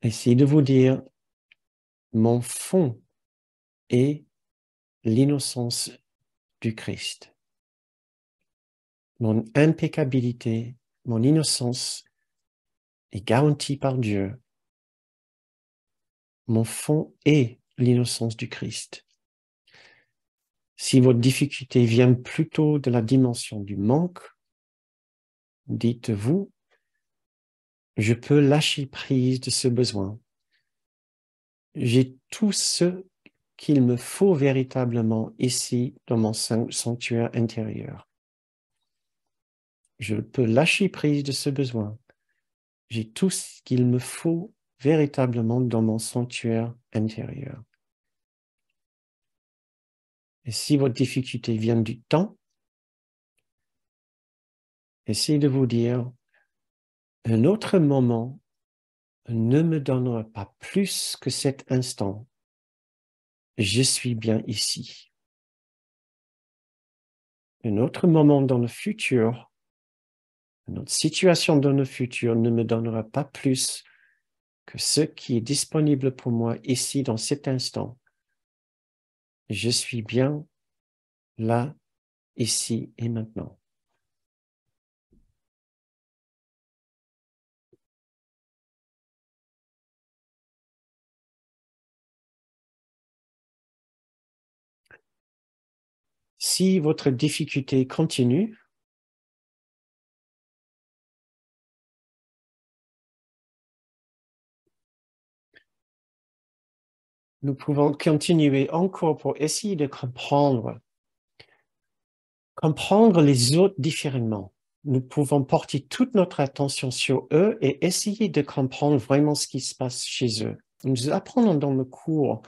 S1: essayez de vous dire, mon fond est l'innocence du Christ. Mon impeccabilité, mon innocence est garantie par Dieu. Mon fond est l'innocence du Christ. Si votre difficulté vient plutôt de la dimension du manque, dites-vous, je peux lâcher prise de ce besoin. J'ai tout ce qu'il me faut véritablement ici dans mon sanctuaire intérieur. Je peux lâcher prise de ce besoin. J'ai tout ce qu'il me faut véritablement dans mon sanctuaire intérieur. Et si votre difficulté vient du temps, essayez de vous dire, un autre moment ne me donnera pas plus que cet instant. Je suis bien ici. Un autre moment dans le futur, une autre situation dans le futur ne me donnera pas plus que ce qui est disponible pour moi ici dans cet instant. Je suis bien là, ici et maintenant. Si votre difficulté continue, nous pouvons continuer encore pour essayer de comprendre les autres différemment. Nous pouvons porter toute notre attention sur eux et essayer de comprendre vraiment ce qui se passe chez eux. Nous apprenons dans le cours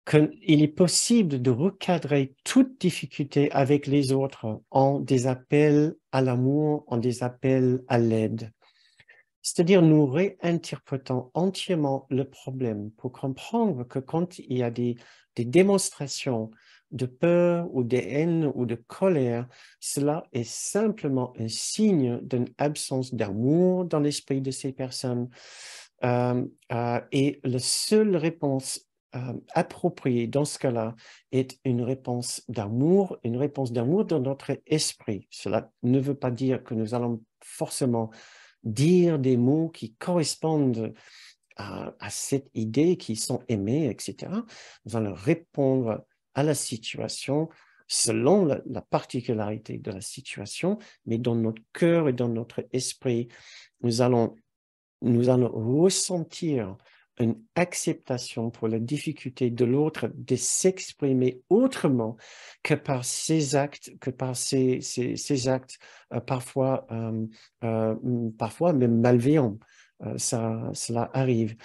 S1: qu'il est possible de recadrer toute difficulté avec les autres en des appels à l'amour, en des appels à l'aide. C'est-à-dire, nous réinterprétons entièrement le problème pour comprendre que quand il y a des démonstrations de peur ou de haine ou de colère, cela est simplement un signe d'une absence d'amour dans l'esprit de ces personnes. Et la seule réponse appropriée dans ce cas-là est une réponse d'amour dans notre esprit. Cela ne veut pas dire que nous allons forcément dire des mots qui correspondent à cette idée, qui sont aimés, etc. Nous allons répondre à la situation selon la particularité de la situation, mais dans notre cœur et dans notre esprit, nous allons ressentir une acceptation pour la difficulté de l'autre de s'exprimer autrement que par ses actes, parfois même malveillants. Cela arrive.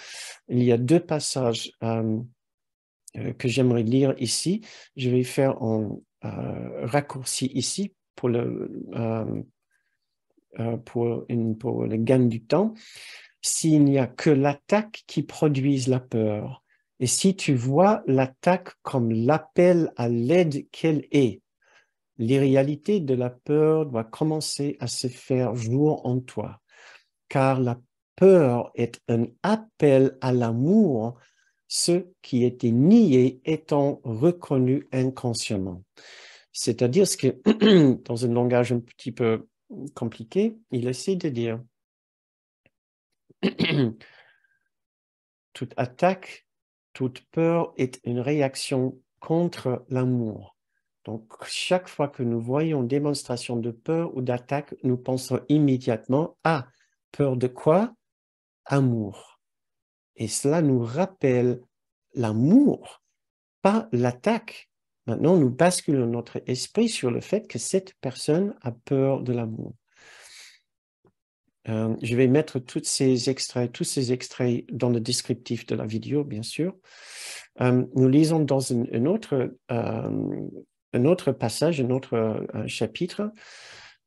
S1: Il y a deux passages que j'aimerais lire ici. Je vais faire un raccourci ici pour le gain du temps. S'il n'y a que l'attaque qui produise la peur, et si tu vois l'attaque comme l'appel à l'aide qu'elle est, l'irréalité de la peur doit commencer à se faire jour en toi, car la peur est un appel à l'amour, ce qui était nié étant reconnu inconsciemment. C'est-à-dire ce que, dans un langage un petit peu compliqué, il essaie de dire toute attaque, toute peur est une réaction contre l'amour. Donc, chaque fois que nous voyons une démonstration de peur ou d'attaque, nous pensons immédiatement à peur de quoi? Amour. Et cela nous rappelle l'amour, pas l'attaque. Maintenant, nous basculons notre esprit sur le fait que cette personne a peur de l'amour. Je vais mettre tous ces extraits dans le descriptif de la vidéo, bien sûr. Nous lisons dans un autre passage, un autre chapitre.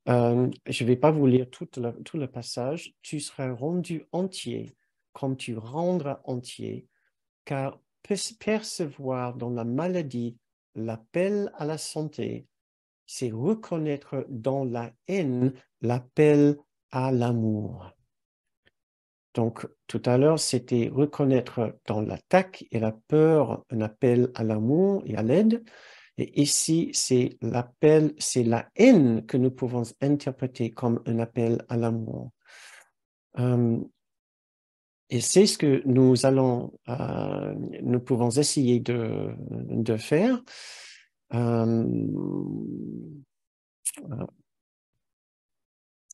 S1: Je ne vais pas vous lire tout le passage. Tu seras rendu entier comme tu rendras entier, car percevoir dans la maladie l'appel à la santé, c'est reconnaître dans la haine l'appel à l'amour. Donc, tout à l'heure, c'était reconnaître dans l'attaque et la peur un appel à l'amour et à l'aide. Et ici, c'est l'appel, c'est la haine que nous pouvons interpréter comme un appel à l'amour. Et c'est ce que nous pouvons essayer de faire.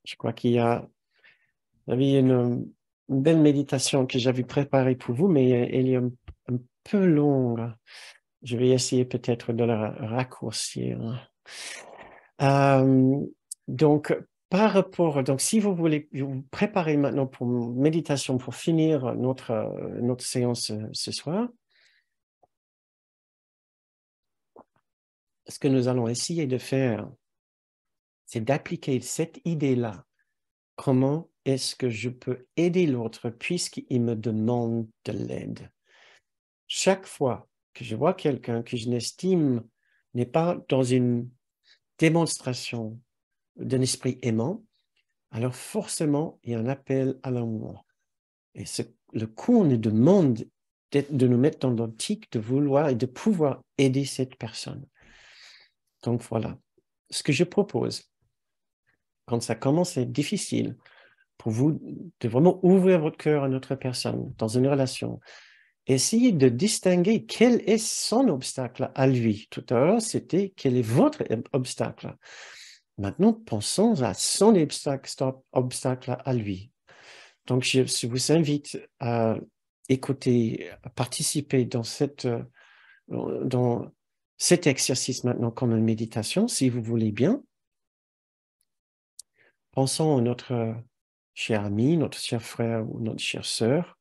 S1: Je crois qu'il y avait une belle méditation que j'avais préparée pour vous, mais elle est un peu longue. Je vais essayer peut-être de le raccourcir. Donc, par rapport, donc si vous voulez vous préparer maintenant pour une méditation pour finir notre séance ce soir, ce que nous allons essayer de faire, c'est d'appliquer cette idée-là. Comment est-ce que je peux aider l'autre puisqu'il me demande de l'aide? Chaque fois que je vois quelqu'un que je n'estime n'est pas dans une démonstration d'un esprit aimant, alors forcément, il y a un appel à l'amour. Et le cours nous demande de nous mettre dans l'optique de vouloir et de pouvoir aider cette personne. Donc voilà, ce que je propose, quand ça commence à être difficile pour vous de vraiment ouvrir votre cœur à une autre personne dans une relation, essayez de distinguer quel est son obstacle à lui. Tout à l'heure, c'était quel est votre obstacle. Maintenant, pensons à son obstacle à lui. Donc, je vous invite à écouter, à participer dans cet exercice maintenant comme une méditation, si vous voulez bien. Pensons à notre cher ami, notre cher frère ou notre chère sœur.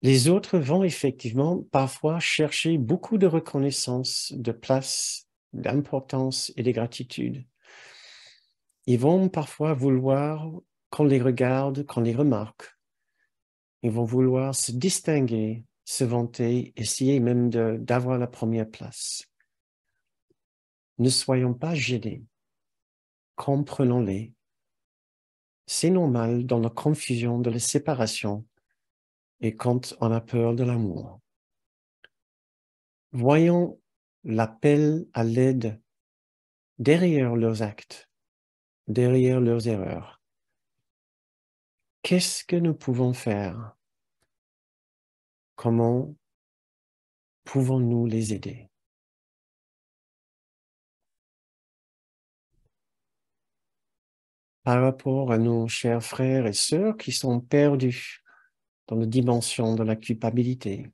S1: Les autres vont effectivement parfois chercher beaucoup de reconnaissance, de place, d'importance et de gratitude. Ils vont parfois vouloir qu'on les regarde, qu'on les remarque. Ils vont vouloir se distinguer, se vanter, essayer même d'avoir la première place. Ne soyons pas gênés. Comprenons-les. C'est normal dans la confusion de la séparation et quand on a peur de l'amour. Voyons l'appel à l'aide derrière leurs actes, derrière leurs erreurs. Qu'est-ce que nous pouvons faire? Comment pouvons-nous les aider? Par rapport à nos chers frères et sœurs qui sont perdus dans la dimension de la culpabilité,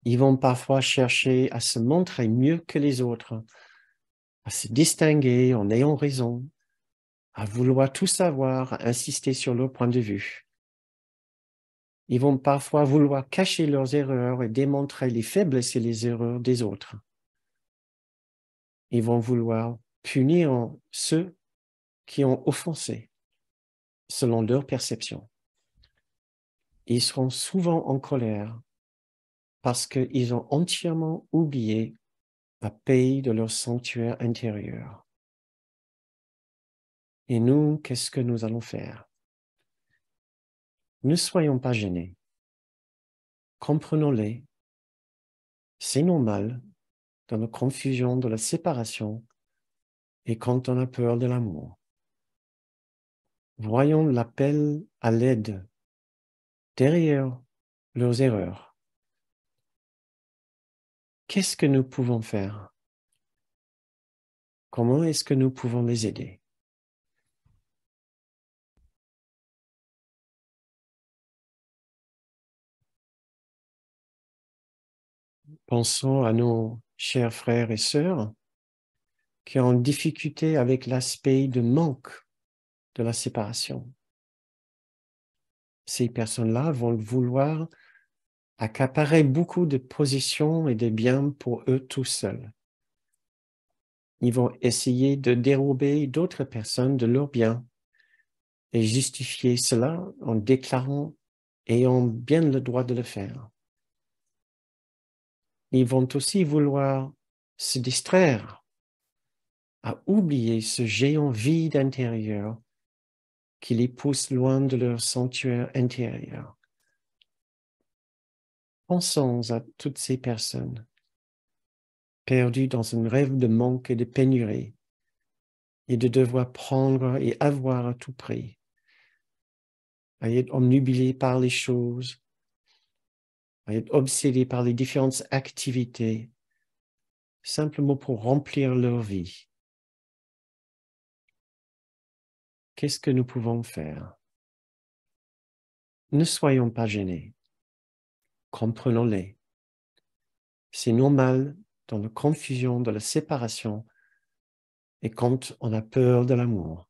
S1: ils vont parfois chercher à se montrer mieux que les autres, à se distinguer en ayant raison, à vouloir tout savoir, à insister sur leur point de vue. Ils vont parfois vouloir cacher leurs erreurs et démontrer les faiblesses et les erreurs des autres. Ils vont vouloir punir ceux qui ont offensé, selon leur perception. Ils seront souvent en colère parce qu'ils ont entièrement oublié la paix de leur sanctuaire intérieur. Et nous, qu'est-ce que nous allons faire? Ne soyons pas gênés. Comprenons-les. C'est normal dans la confusion de la séparation et quand on a peur de l'amour. Voyons l'appel à l'aide derrière leurs erreurs. Qu'est-ce que nous pouvons faire? Comment est-ce que nous pouvons les aider? Pensons à nos chers frères et sœurs qui ont difficulté avec l'aspect de manque de la séparation. Ces personnes-là vont vouloir accaparer beaucoup de positions et de biens pour eux tout seuls. Ils vont essayer de dérober d'autres personnes de leurs biens et justifier cela en déclarant ayant bien le droit de le faire. Ils vont aussi vouloir se distraire à oublier ce géant vide intérieur qui les pousse loin de leur sanctuaire intérieur. Pensons à toutes ces personnes perdues dans un rêve de manque et de pénurie et de devoir prendre et avoir à tout prix, à être omnubilées par les choses, à être obsédées par les différentes activités, simplement pour remplir leur vie. Qu'est-ce que nous pouvons faire? Ne soyons pas gênés. Comprenons-les. C'est normal dans la confusion de la séparation et quand on a peur de l'amour.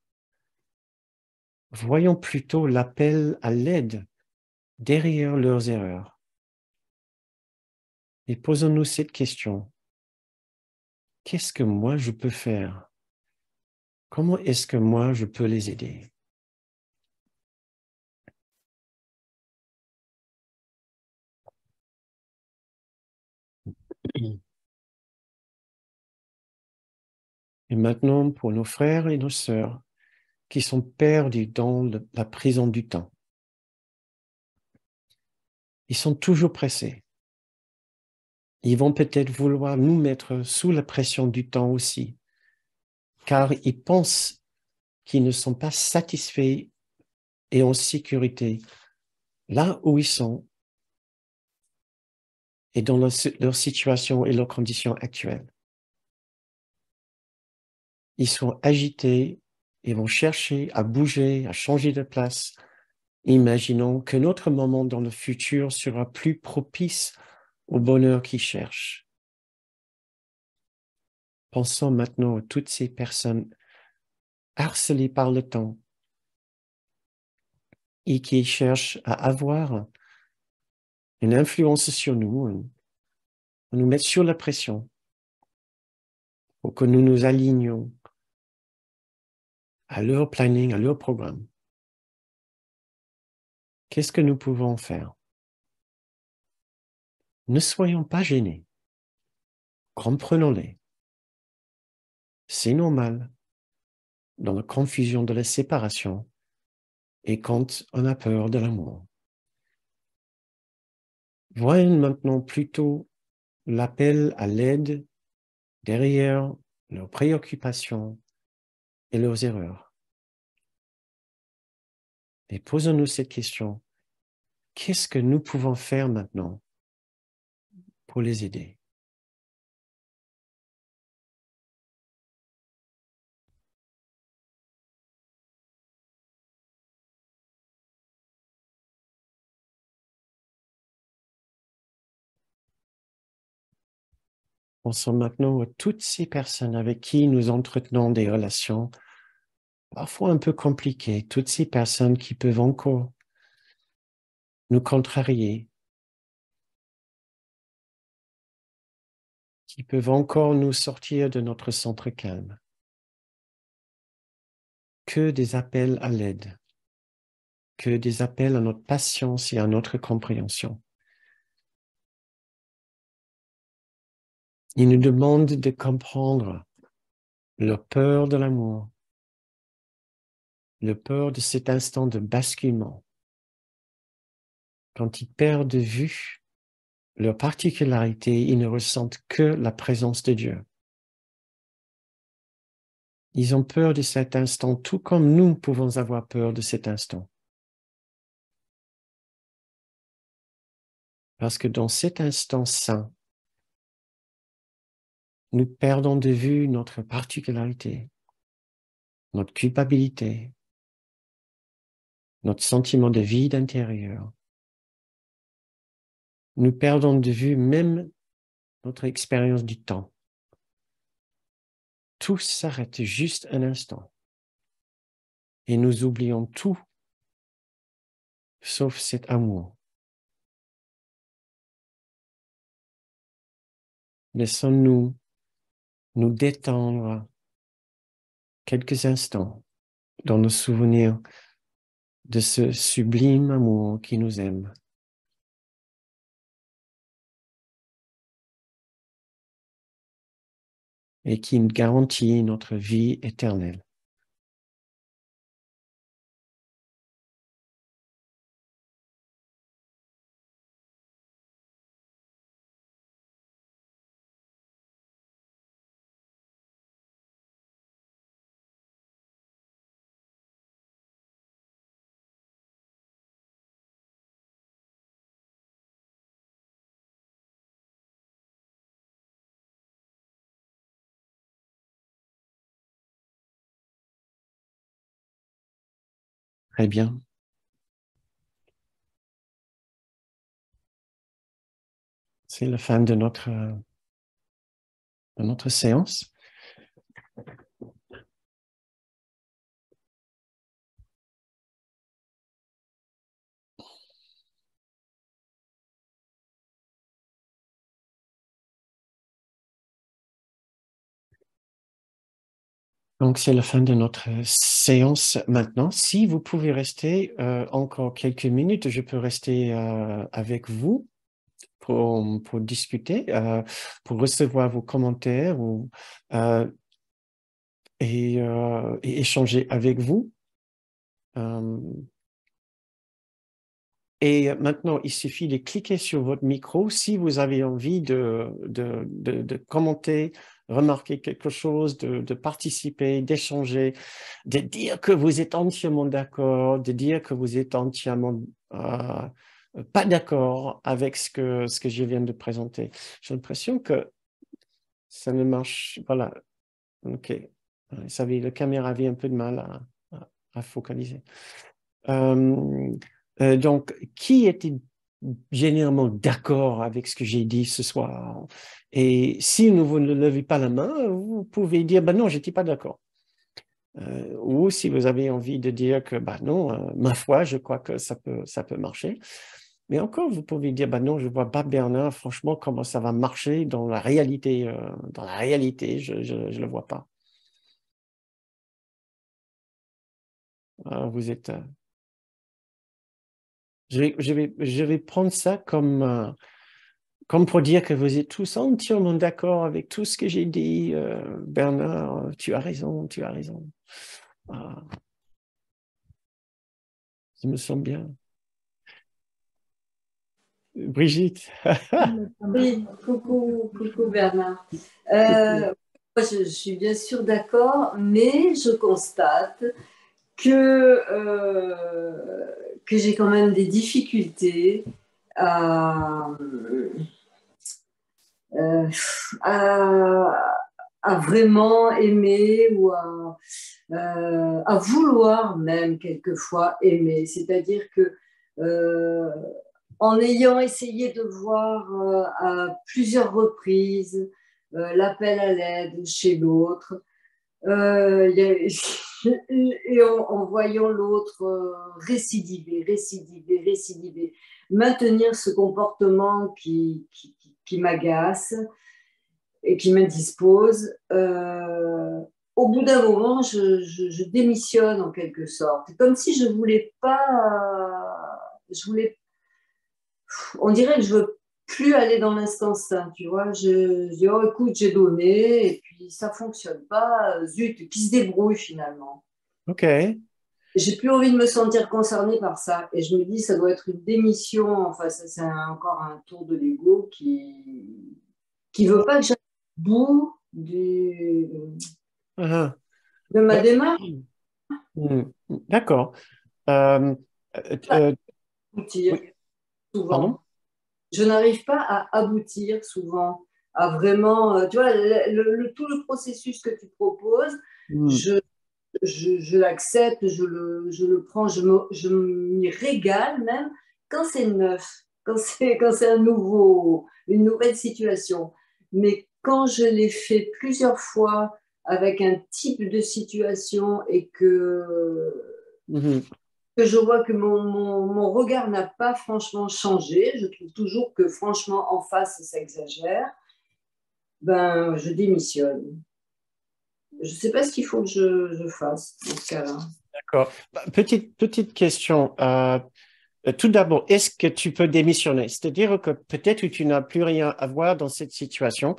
S1: Voyons plutôt l'appel à l'aide derrière leurs erreurs. Et posons-nous cette question. Qu'est-ce que moi je peux faire? Comment est-ce que moi je peux les aider? Et maintenant, pour nos frères et nos sœurs qui sont perdus dans la prison du temps, ils sont toujours pressés. Ils vont peut-être vouloir nous mettre sous la pression du temps aussi, car ils pensent qu'ils ne sont pas satisfaits et en sécurité là où ils sont et dans leur situation et leurs conditions actuelles. Ils sont agités et vont chercher à bouger, à changer de place, imaginons qu'un autre moment dans le futur sera plus propice au bonheur qu'ils cherchent. Pensons maintenant à toutes ces personnes harcelées par le temps et qui cherchent à avoir une influence sur nous, à nous mettre sur la pression pour que nous nous alignions à leur planning, à leur programme. Qu'est-ce que nous pouvons faire? Ne soyons pas gênés. Comprenons-les. C'est normal dans la confusion de la séparation et quand on a peur de l'amour. Voyons maintenant plutôt l'appel à l'aide derrière leurs préoccupations et leurs erreurs. Et posons-nous cette question. Qu'est-ce que nous pouvons faire maintenant pour les aider? Pensons maintenant à toutes ces personnes avec qui nous entretenons des relations parfois un peu compliquées, toutes ces personnes qui peuvent encore nous contrarier, qui peuvent encore nous sortir de notre centre calme. Que des appels à l'aide, que des appels à notre patience et à notre compréhension. Ils nous demandent de comprendre leur peur de l'amour, leur peur de cet instant de basculement. Quand ils perdent de vue leur particularité, ils ne ressentent que la présence de Dieu. Ils ont peur de cet instant, tout comme nous pouvons avoir peur de cet instant. Parce que dans cet instant saint, nous perdons de vue notre particularité, notre culpabilité, notre sentiment de vide intérieur. Nous perdons de vue même notre expérience du temps. Tout s'arrête juste un instant. Et nous oublions tout, sauf cet amour. Laissons-nous nous détendre quelques instants dans nos souvenirs de ce sublime amour qui nous aime. Et qui garantit notre vie éternelle. Très bien. C'est la fin de notre séance. Donc, c'est la fin de notre séance maintenant. Si vous pouvez rester encore quelques minutes, je peux rester avec vous pour discuter, pour recevoir vos commentaires euh, et échanger avec vous. Et maintenant, il suffit de cliquer sur votre micro si vous avez envie de commenter, remarquer quelque chose, de participer, d'échanger, de dire que vous êtes entièrement d'accord, de dire que vous êtes entièrement pas d'accord avec ce que je viens de présenter. J'ai l'impression que ça ne marche. Voilà. OK. Vous savez, la caméra avait un peu de mal à focaliser. Donc, qui était généralement d'accord avec ce que j'ai dit ce soir? Et si vous ne levez pas la main, vous pouvez dire, ben non, je n'étais pas d'accord. Ou si vous avez envie de dire que, ben non, ma foi, je crois que ça peut marcher. Mais encore, vous pouvez dire, ben non, je ne vois pas Bernard, franchement, comment ça va marcher dans la réalité. Je ne le vois pas. Vous êtes... je vais prendre ça comme pour dire que vous êtes tous entièrement d'accord avec tout ce que j'ai dit. Bernard, tu as raison, tu as raison. Ah, je me sens bien. Brigitte.
S2: Oui, coucou Bernard. Moi, je suis bien sûr d'accord, mais je constate que j'ai quand même des difficultés à, euh, à, à vraiment aimer ou à vouloir même quelquefois aimer. C'est-à-dire que euh, en ayant essayé de voir à plusieurs reprises l'appel à l'aide chez l'autre, et en voyant l'autre récidiver, maintenir ce comportement qui m'agace et qui m'indispose, au bout d'un moment, je démissionne en quelque sorte. C'est comme si je voulais pas, je voulais, on dirait que je veux plus aller dans l'instant sain, tu vois. Je dis, oh écoute, j'ai donné, et puis ça fonctionne pas, zut, qui se débrouille finalement.
S1: OK.
S2: J'ai plus envie de me sentir concernée par ça. Et je me dis, ça doit être une démission. Enfin, ça, c'est encore un tour de l'ego qui veut pas que j'aille au bout
S1: Ah,
S2: de ma
S1: bah,
S2: démarche.
S1: d'accord. Euh, euh,
S2: Aboutir
S1: oui, pardon?
S2: souvent. Je n'arrive pas à aboutir souvent, à vraiment, tu vois, tout le processus que tu proposes,
S1: Hmm.
S2: je l'accepte, je le prends, je m'y régale même quand c'est neuf, quand c'est une nouvelle situation. Mais quand je l'ai fait plusieurs fois avec un type de situation et
S1: Mhm.
S2: que je vois que mon regard n'a pas franchement changé, je trouve toujours que franchement en face ça exagère, ben je démissionne. Je ne sais pas ce qu'il faut que je fasse dans ce cas-là.
S1: D'accord. Bah, petite question. Tout d'abord, est-ce que tu peux démissionner? C'est-à-dire que peut-être que tu n'as plus rien à voir dans cette situation.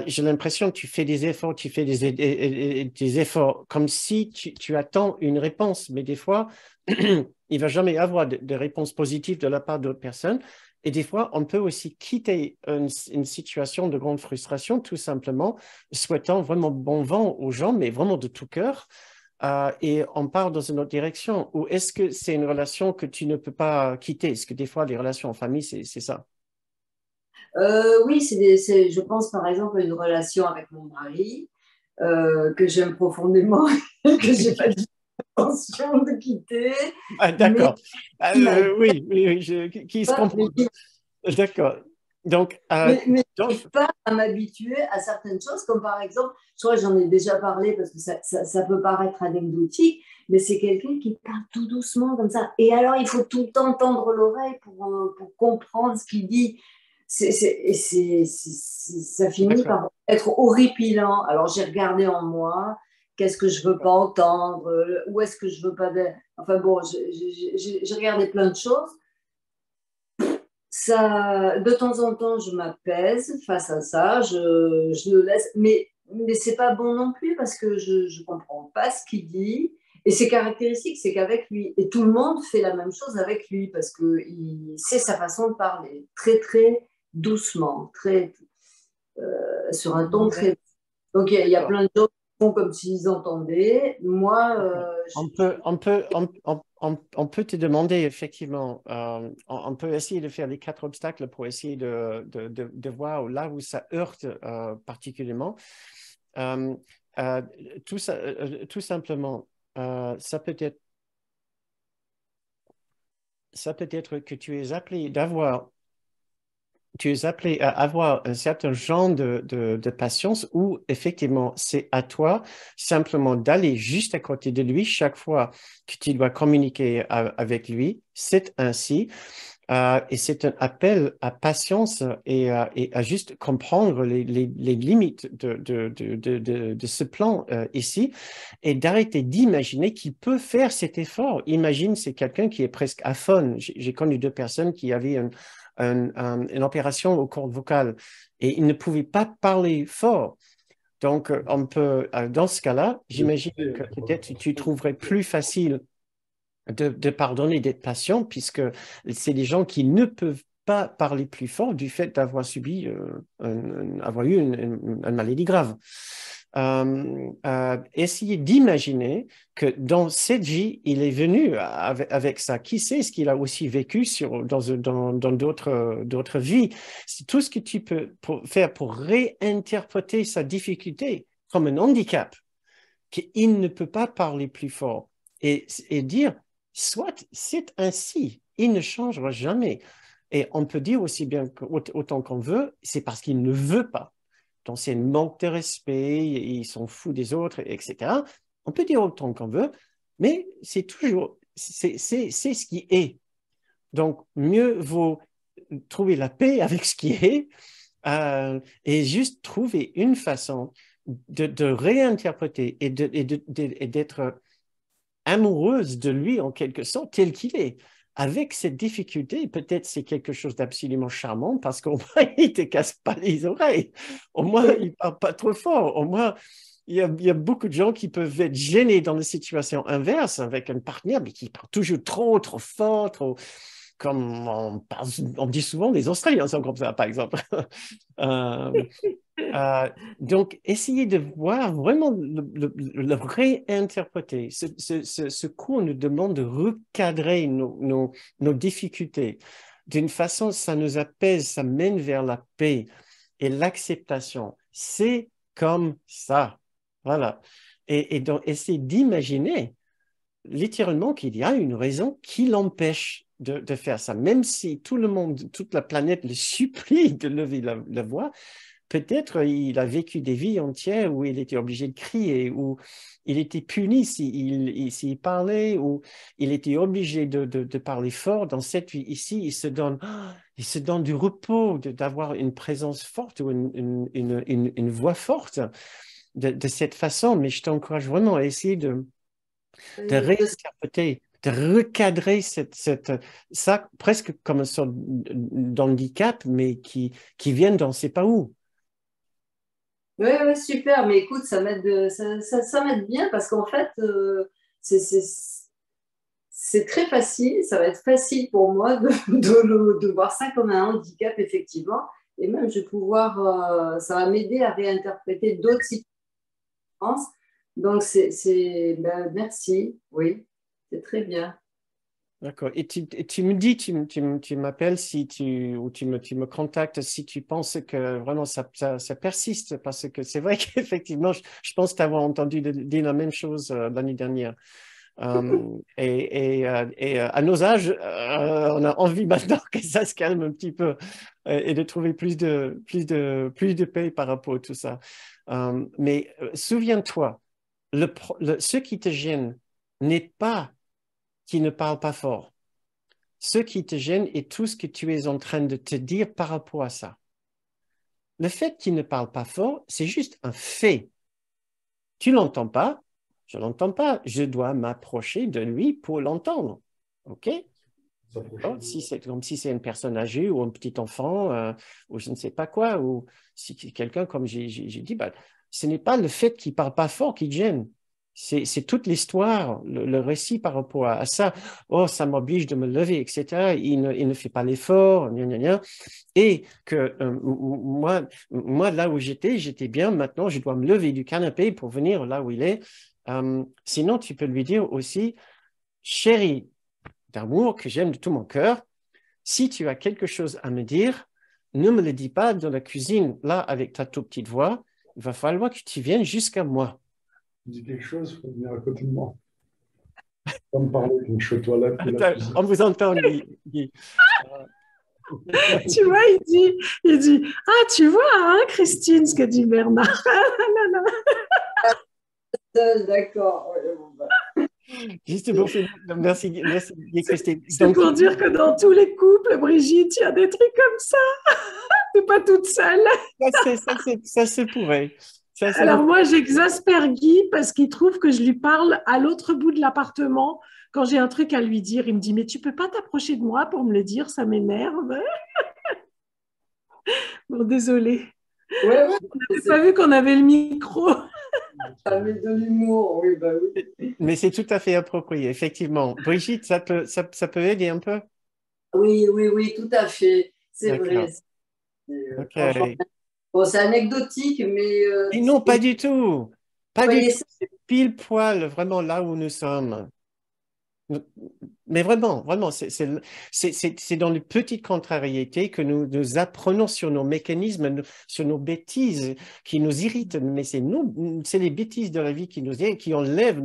S1: J'ai l'impression que tu fais des efforts, tu fais des efforts comme si tu attends une réponse, mais des fois, il ne va jamais y avoir de réponse positive de la part d'autres personnes. Et des fois, on peut aussi quitter une situation de grande frustration, tout simplement, souhaitant vraiment bon vent aux gens, mais vraiment de tout cœur et on part dans une autre direction? Ou est-ce que c'est une relation que tu ne peux pas quitter? Est-ce que des fois, les relations en famille, c'est ça?
S2: Oui, je pense par exemple à une relation avec mon mari que j'aime profondément et que j'ai pas l'intention de quitter,
S1: Ah,
S2: mais
S1: d'accord.
S2: qui m'agace,
S1: Oui, qui se
S2: mais
S1: comprend. D'accord. Donc,
S2: Mais je
S1: donc,
S2: n'arrive pas à m'habituer à certaines choses, comme par exemple, je crois que j'en ai déjà parlé parce que ça peut paraître anecdotique, mais c'est quelqu'un qui parle tout doucement comme ça. Et alors, il faut tout le temps tendre l'oreille pour comprendre ce qu'il dit. Ça finit
S1: d'accord.
S2: par être horripilant. Alors, j'ai regardé en moi, qu'est-ce que je veux pas entendre, où est-ce que je veux pas... Enfin bon, j'ai regardé plein de choses. Ça, de temps en temps, je m'apaise face à ça, je le laisse, mais c'est pas bon non plus parce que je comprends pas ce qu'il dit. Et c'est caractéristique, c'est qu'avec lui, et tout le monde fait la même chose avec lui parce que c'est sa façon de parler, très très doucement, sur un ton
S1: Ouais,
S2: très. Donc il y a
S1: d'accord.
S2: plein de gens qui font comme s'ils entendaient. Moi,
S1: D'accord. On peut te demander, effectivement, on peut essayer de faire les quatre obstacles pour essayer de voir là où ça heurte particulièrement. Euh, euh, tout simplement, ça peut être que tu es appelé à avoir un certain genre de patience où effectivement c'est à toi simplement d'aller juste à côté de lui chaque fois que tu dois communiquer avec lui. C'est ainsi. Et c'est un appel à patience et à juste comprendre les limites de ce plan ici et d'arrêter d'imaginer qu'il peut faire cet effort. Imagine, c'est quelqu'un qui est presque aphone. J'ai connu deux personnes qui avaient une opération aux cordes vocales et ils ne pouvaient pas parler fort. Donc, dans ce cas-là, j'imagine que peut-être tu trouverais plus facile de pardonner d'être patient, puisque c'est des gens qui ne peuvent pas parler plus fort du fait d'avoir subi, avoir eu une maladie grave. Essayez d'imaginer que dans cette vie, il est venu avec ça. Qui sait ce qu'il a aussi vécu dans d'autres vies. C'est tout ce que tu peux faire pour réinterpréter sa difficulté comme un handicap, qu'il ne peut pas parler plus fort et dire, soit c'est ainsi, il ne changera jamais. Et on peut dire aussi bien autant qu'on veut, c'est parce qu'il ne veut pas. Donc c'est un manque de respect, ils sont fous des autres, etc. On peut dire autant qu'on veut, mais c'est toujours, c'est ce qui est. Donc mieux vaut trouver la paix avec ce qui est et juste trouver une façon de réinterpréter et d'être amoureuse de lui en quelque sorte tel qu'il est. Avec cette difficulté, peut-être c'est quelque chose d'absolument charmant parce qu'au moins il ne te casse pas les oreilles, au moins il ne parle pas trop fort, au moins il y a beaucoup de gens qui peuvent être gênés dans la situation inverse avec un partenaire mais qui parle toujours trop fort, trop, comme on dit souvent, les Australiens sont comme ça, par exemple. Euh, euh, donc, essayez de voir vraiment le réinterpréter. Ce cours nous demande de recadrer nos difficultés. D'une façon, ça nous apaise, ça mène vers la paix et l'acceptation. C'est comme ça. Voilà. Et donc, essayez d'imaginer littéralement qu'il y a une raison qui l'empêche de faire ça. Même si tout le monde, toute la planète le supplie de lever la voix, peut-être il a vécu des vies entières où il était obligé de crier, où il était puni s'il parlait, où il était obligé de parler fort. Dans cette vie ici, il se donne du repos, d'avoir une présence forte ou une voix forte de cette façon. Mais je t'encourage vraiment à essayer de réinterpréter, de recadrer ça presque comme une sorte d'handicap, mais qui vient d'on ne sait pas où.
S2: Oui, ouais, super. Mais écoute, ça m'aide bien parce qu'en fait, c'est c'est- c'est très facile. Ça va être facile pour moi de voir ça comme un handicap, effectivement. Et même, je vais pouvoir, ça va m'aider à réinterpréter d'autres situations. Donc, ben, merci. Oui, c'est très bien.
S1: D'accord. Et tu me dis, tu m'appelles si ou tu me contactes si tu penses que vraiment ça persiste, parce que c'est vrai qu'effectivement, je pense t'avoir entendu dire la même chose l'année dernière. À nos âges, on a envie maintenant que ça se calme un petit peu et de trouver plus de paix par rapport à tout ça. Mais souviens-toi, ce qui te gêne n'est pas qu'il ne parle pas fort. Ce qui te gêne est tout ce que tu es en train de te dire par rapport à ça. Le fait qu'il ne parle pas fort, c'est juste un fait. Tu l'entends pas, je l'entends pas. Je dois m'approcher de lui pour l'entendre. OK? Oh, si c'est comme si c'est une personne âgée ou un petit enfant ou je ne sais pas quoi, ou si quelqu'un, comme j'ai dit, bah, ce n'est pas le fait qu'il parle pas fort qui te gêne. C'est toute l'histoire, le récit par rapport à ça. Oh, ça m'oblige de me lever, etc. Il ne fait pas l'effort, gna, gna, gna. Et que moi, là où j'étais bien. Maintenant, je dois me lever du canapé pour venir là où il est. Sinon, tu peux lui dire aussi, chérie d'amour que j'aime de tout mon cœur, si tu as quelque chose à me dire, ne me le dis pas dans la cuisine, là, avec ta toute petite voix. Il va falloir que tu viennes jusqu'à moi.
S3: Dis quelque chose, il faut venir à côté de moi. Pas me parler quand je suis aux toilettes ou la cuisine.
S1: On vous entend, Guy.
S4: Tu vois, il dit, ah, tu vois, hein, Christine, ce que dit Bernard.
S2: D'accord. Ouais, bon, bah.
S1: Juste pour finir, merci Christine.
S4: C'est pour dire que dans tous les couples, Brigitte, il y a des trucs comme ça. Tu n'es pas toute seule.
S1: Ça se pourrait.
S4: Alors moi, j'exaspère Guy parce qu'il trouve que je lui parle à l'autre bout de l'appartement. Quand j'ai un truc à lui dire, il me dit, mais tu peux pas t'approcher de moi pour me le dire, ça m'énerve. Bon, désolé.
S2: Ouais, ouais,
S4: Je n'avais pas vu qu'on avait le micro.
S2: ça met de l'humour, oui, bah oui.
S1: Mais c'est tout à fait approprié, effectivement. Brigitte, ça peut aider un peu?
S2: Oui, oui, oui, tout à fait. C'est vrai.
S1: OK.
S2: Bon, c'est anecdotique, mais
S1: Et non, pas du tout. Pas du
S2: voyez
S1: tout. C'est pile poil, vraiment là où nous sommes. Mais vraiment, c'est dans les petites contrariétés que nous apprenons sur nos mécanismes, sur nos bêtises qui nous irritent. Mais c'est les bêtises de la vie qui enlèvent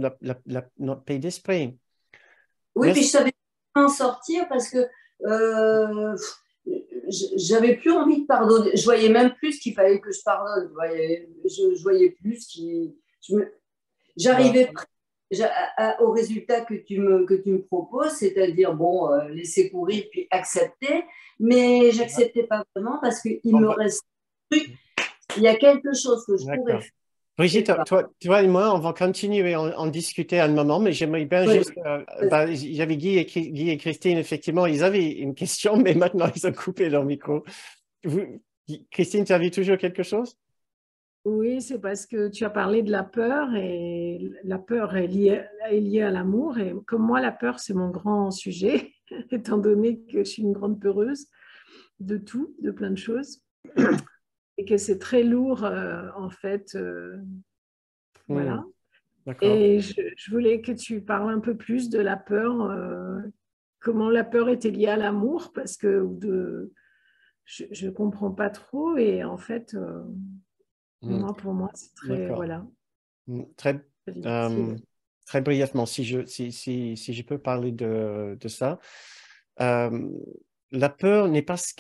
S1: notre paix d'esprit.
S2: Oui, puis
S1: Merci.
S2: je savais pas en sortir parce que j'avais plus envie de pardonner. Je voyais même plus qu'il fallait que je pardonne. Je voyais plus j'arrivais au résultat que tu me proposes, c'est-à-dire, bon, laisser courir puis accepter, mais j'acceptais pas vraiment parce qu'il me reste un truc, il y a quelque chose que je pourrais faire.
S1: Brigitte, toi et moi, on va continuer à en discuter à un moment, mais j'aimerais bien juste. J'avais Guy et Christine, effectivement, ils avaient une question, mais maintenant ils ont coupé leur micro. Christine, tu avais toujours quelque chose?
S4: Oui, c'est parce que tu as parlé de la peur et la peur est liée à l'amour. Et comme moi, la peur, c'est mon grand sujet, étant donné que je suis une grande peureuse de tout, de plein de choses, et que c'est très lourd, en fait. Voilà. Et je voulais que tu parles un peu plus de la peur, comment la peur était liée à l'amour, parce que je ne comprends pas trop. Et en fait, pour moi, c'est très, voilà.
S1: Très, très brièvement, si je peux parler de ça. La peur n'est pas ce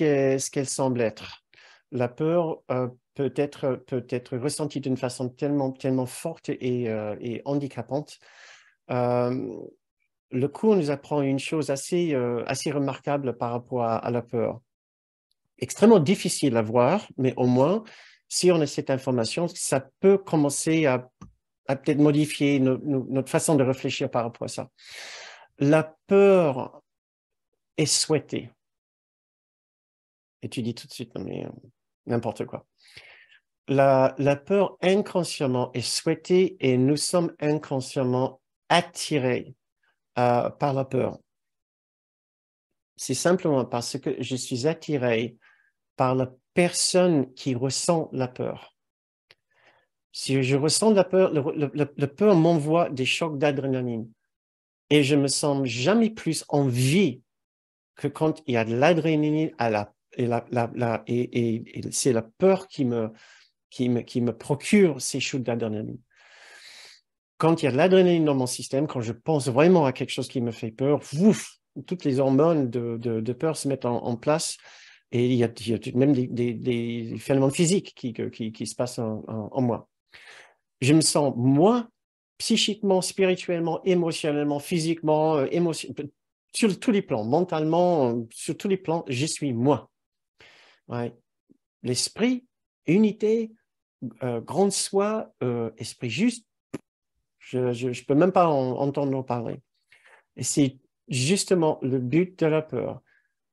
S1: qu'elle semble être. La peur peut être ressentie d'une façon tellement forte et handicapante. Le cours nous apprend une chose assez remarquable par rapport à la peur. Extrêmement difficile à voir, mais au moins, si on a cette information, ça peut commencer à peut-être modifier notre façon de réfléchir par rapport à ça. La peur est souhaitée. Et tu dis tout de suite, mais n'importe quoi. La peur inconsciemment est souhaitée et nous sommes inconsciemment attirés par la peur. C'est simplement parce que je suis attiré par la personne qui ressent la peur. Si je ressens la peur, la peur m'envoie des chocs d'adrénaline et je me sens jamais plus en vie que quand il y a de l'adrénaline et c'est la peur qui me procure ces shoots d'adrénaline. quand il y a de l'adrénaline dans mon système, quand je pense vraiment à quelque chose qui me fait peur, ouf, toutes les hormones de peur se mettent en place et il y a même des phénomènes physiques qui se passent en moi. Je me sens, moi, psychiquement, spirituellement, émotionnellement, physiquement, sur tous les plans, mentalement, sur tous les plans, je suis moi. Ouais. L'esprit, unité, grande soi, esprit juste, je ne peux même pas entendre parler. Et c'est justement le but de la peur.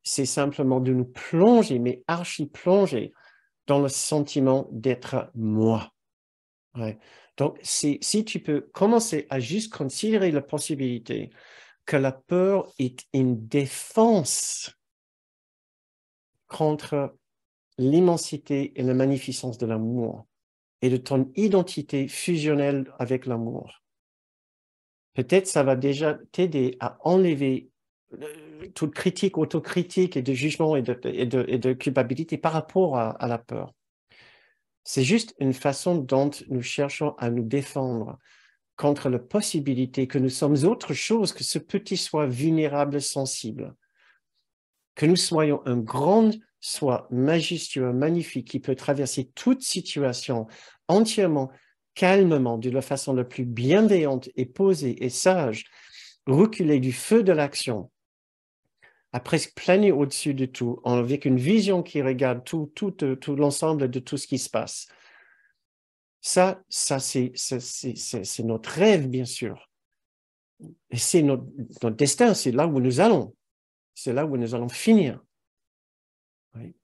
S1: C'est simplement de nous plonger, mais archi-plonger dans le sentiment d'être moi. Ouais. Donc, si tu peux commencer à juste considérer la possibilité que la peur est une défense contre l'immensité et la magnificence de l'amour et de ton identité fusionnelle avec l'amour. Peut-être ça va déjà t'aider à enlever toute critique, autocritique et de jugement et de culpabilité par rapport à la peur. C'est juste une façon dont nous cherchons à nous défendre contre la possibilité que nous sommes autre chose que ce petit soi vulnérable, sensible. Que nous soyons un grand soi majestueux, magnifique, qui peut traverser toute situation entièrement, calmement, de la façon la plus bienveillante et posée et sage, reculer du feu de l'action, à presque planer au-dessus de tout, avec une vision qui regarde tout l'ensemble de tout ce qui se passe. Ça c'est notre rêve, bien sûr. Et c'est notre destin, c'est là où nous allons. C'est là où nous allons finir.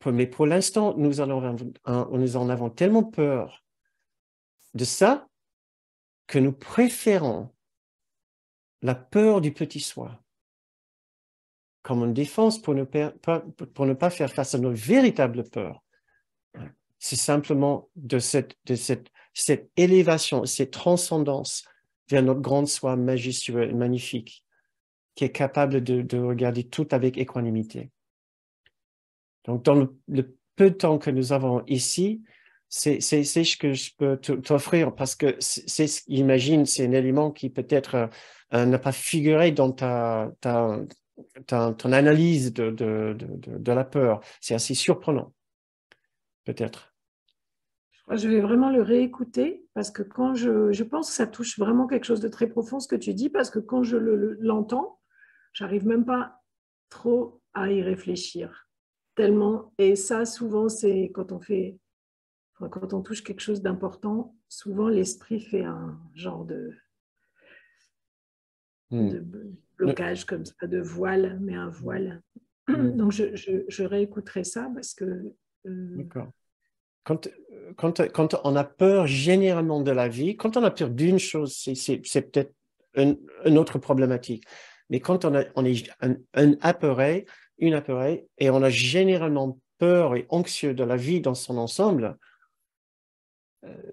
S1: Mais pour l'instant, nous en avons tellement peur de ça que nous préférons la peur du petit soi comme une défense pour ne pas faire face à nos véritables peurs. C'est simplement de cette élévation, cette transcendance vers notre grande soi majestueux et magnifique qui est capable de regarder tout avec équanimité. Donc, dans le peu de temps que nous avons ici, c'est ce que je peux t'offrir parce que imagine, c'est un élément qui peut-être n'a pas figuré dans ton analyse de la peur. C'est assez surprenant, peut-être.
S4: Je vais vraiment le réécouter parce que quand je pense que ça touche vraiment quelque chose de très profond ce que tu dis parce que quand je l'entends, j'arrive même pas trop à y réfléchir tellement. Et ça, souvent, c'est quand on touche quelque chose d'important, souvent l'esprit fait un genre de blocage comme ça, de voile, mais un voile. Donc, je réécouterai ça parce que...
S1: D'accord. Quand on a peur généralement de la vie, quand on a peur d'une chose, c'est peut-être une autre problématique. Mais quand on est une apeuré, et on a généralement peur et anxieux de la vie dans son ensemble,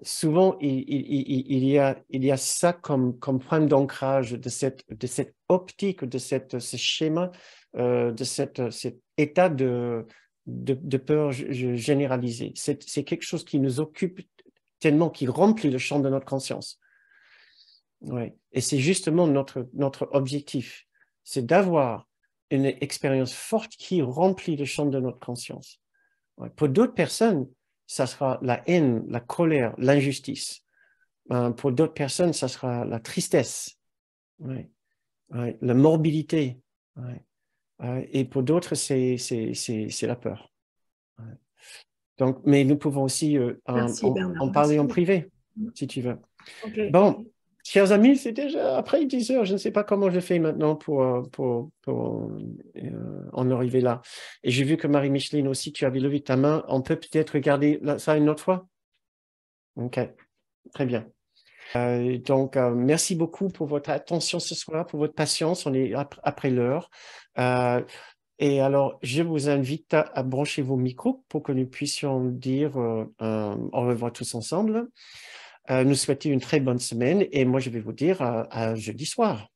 S1: souvent il y a ça comme point d'ancrage de cette optique, de ce schéma, de cet état de peur généralisée. C'est quelque chose qui nous occupe tellement, qui remplit le champ de notre conscience. Ouais. Et c'est justement notre objectif, c'est d'avoir une expérience forte qui remplit le champ de notre conscience. Ouais. Pour d'autres personnes, ça sera la haine, la colère, l'injustice. Pour d'autres personnes, ça sera la tristesse, ouais. Ouais. La morbidité. Ouais. Et pour d'autres, c'est la peur. Ouais. Donc, mais nous pouvons aussi
S4: Merci, Bernard.
S1: en parler en privé, si tu veux.
S4: Okay.
S1: Bon, chers amis, c'est déjà après 10 heures. Je ne sais pas comment je fais maintenant pour en arriver là. Et j'ai vu que Marie-Micheline aussi, tu avais levé ta main. On peut peut-être regarder ça une autre fois? OK, très bien. Donc, merci beaucoup pour votre attention ce soir, pour votre patience. On est après l'heure. Et alors, je vous invite à brancher vos micros pour que nous puissions dire au revoir tous ensemble. Nous souhaiter une très bonne semaine et moi, je vais vous dire à jeudi soir.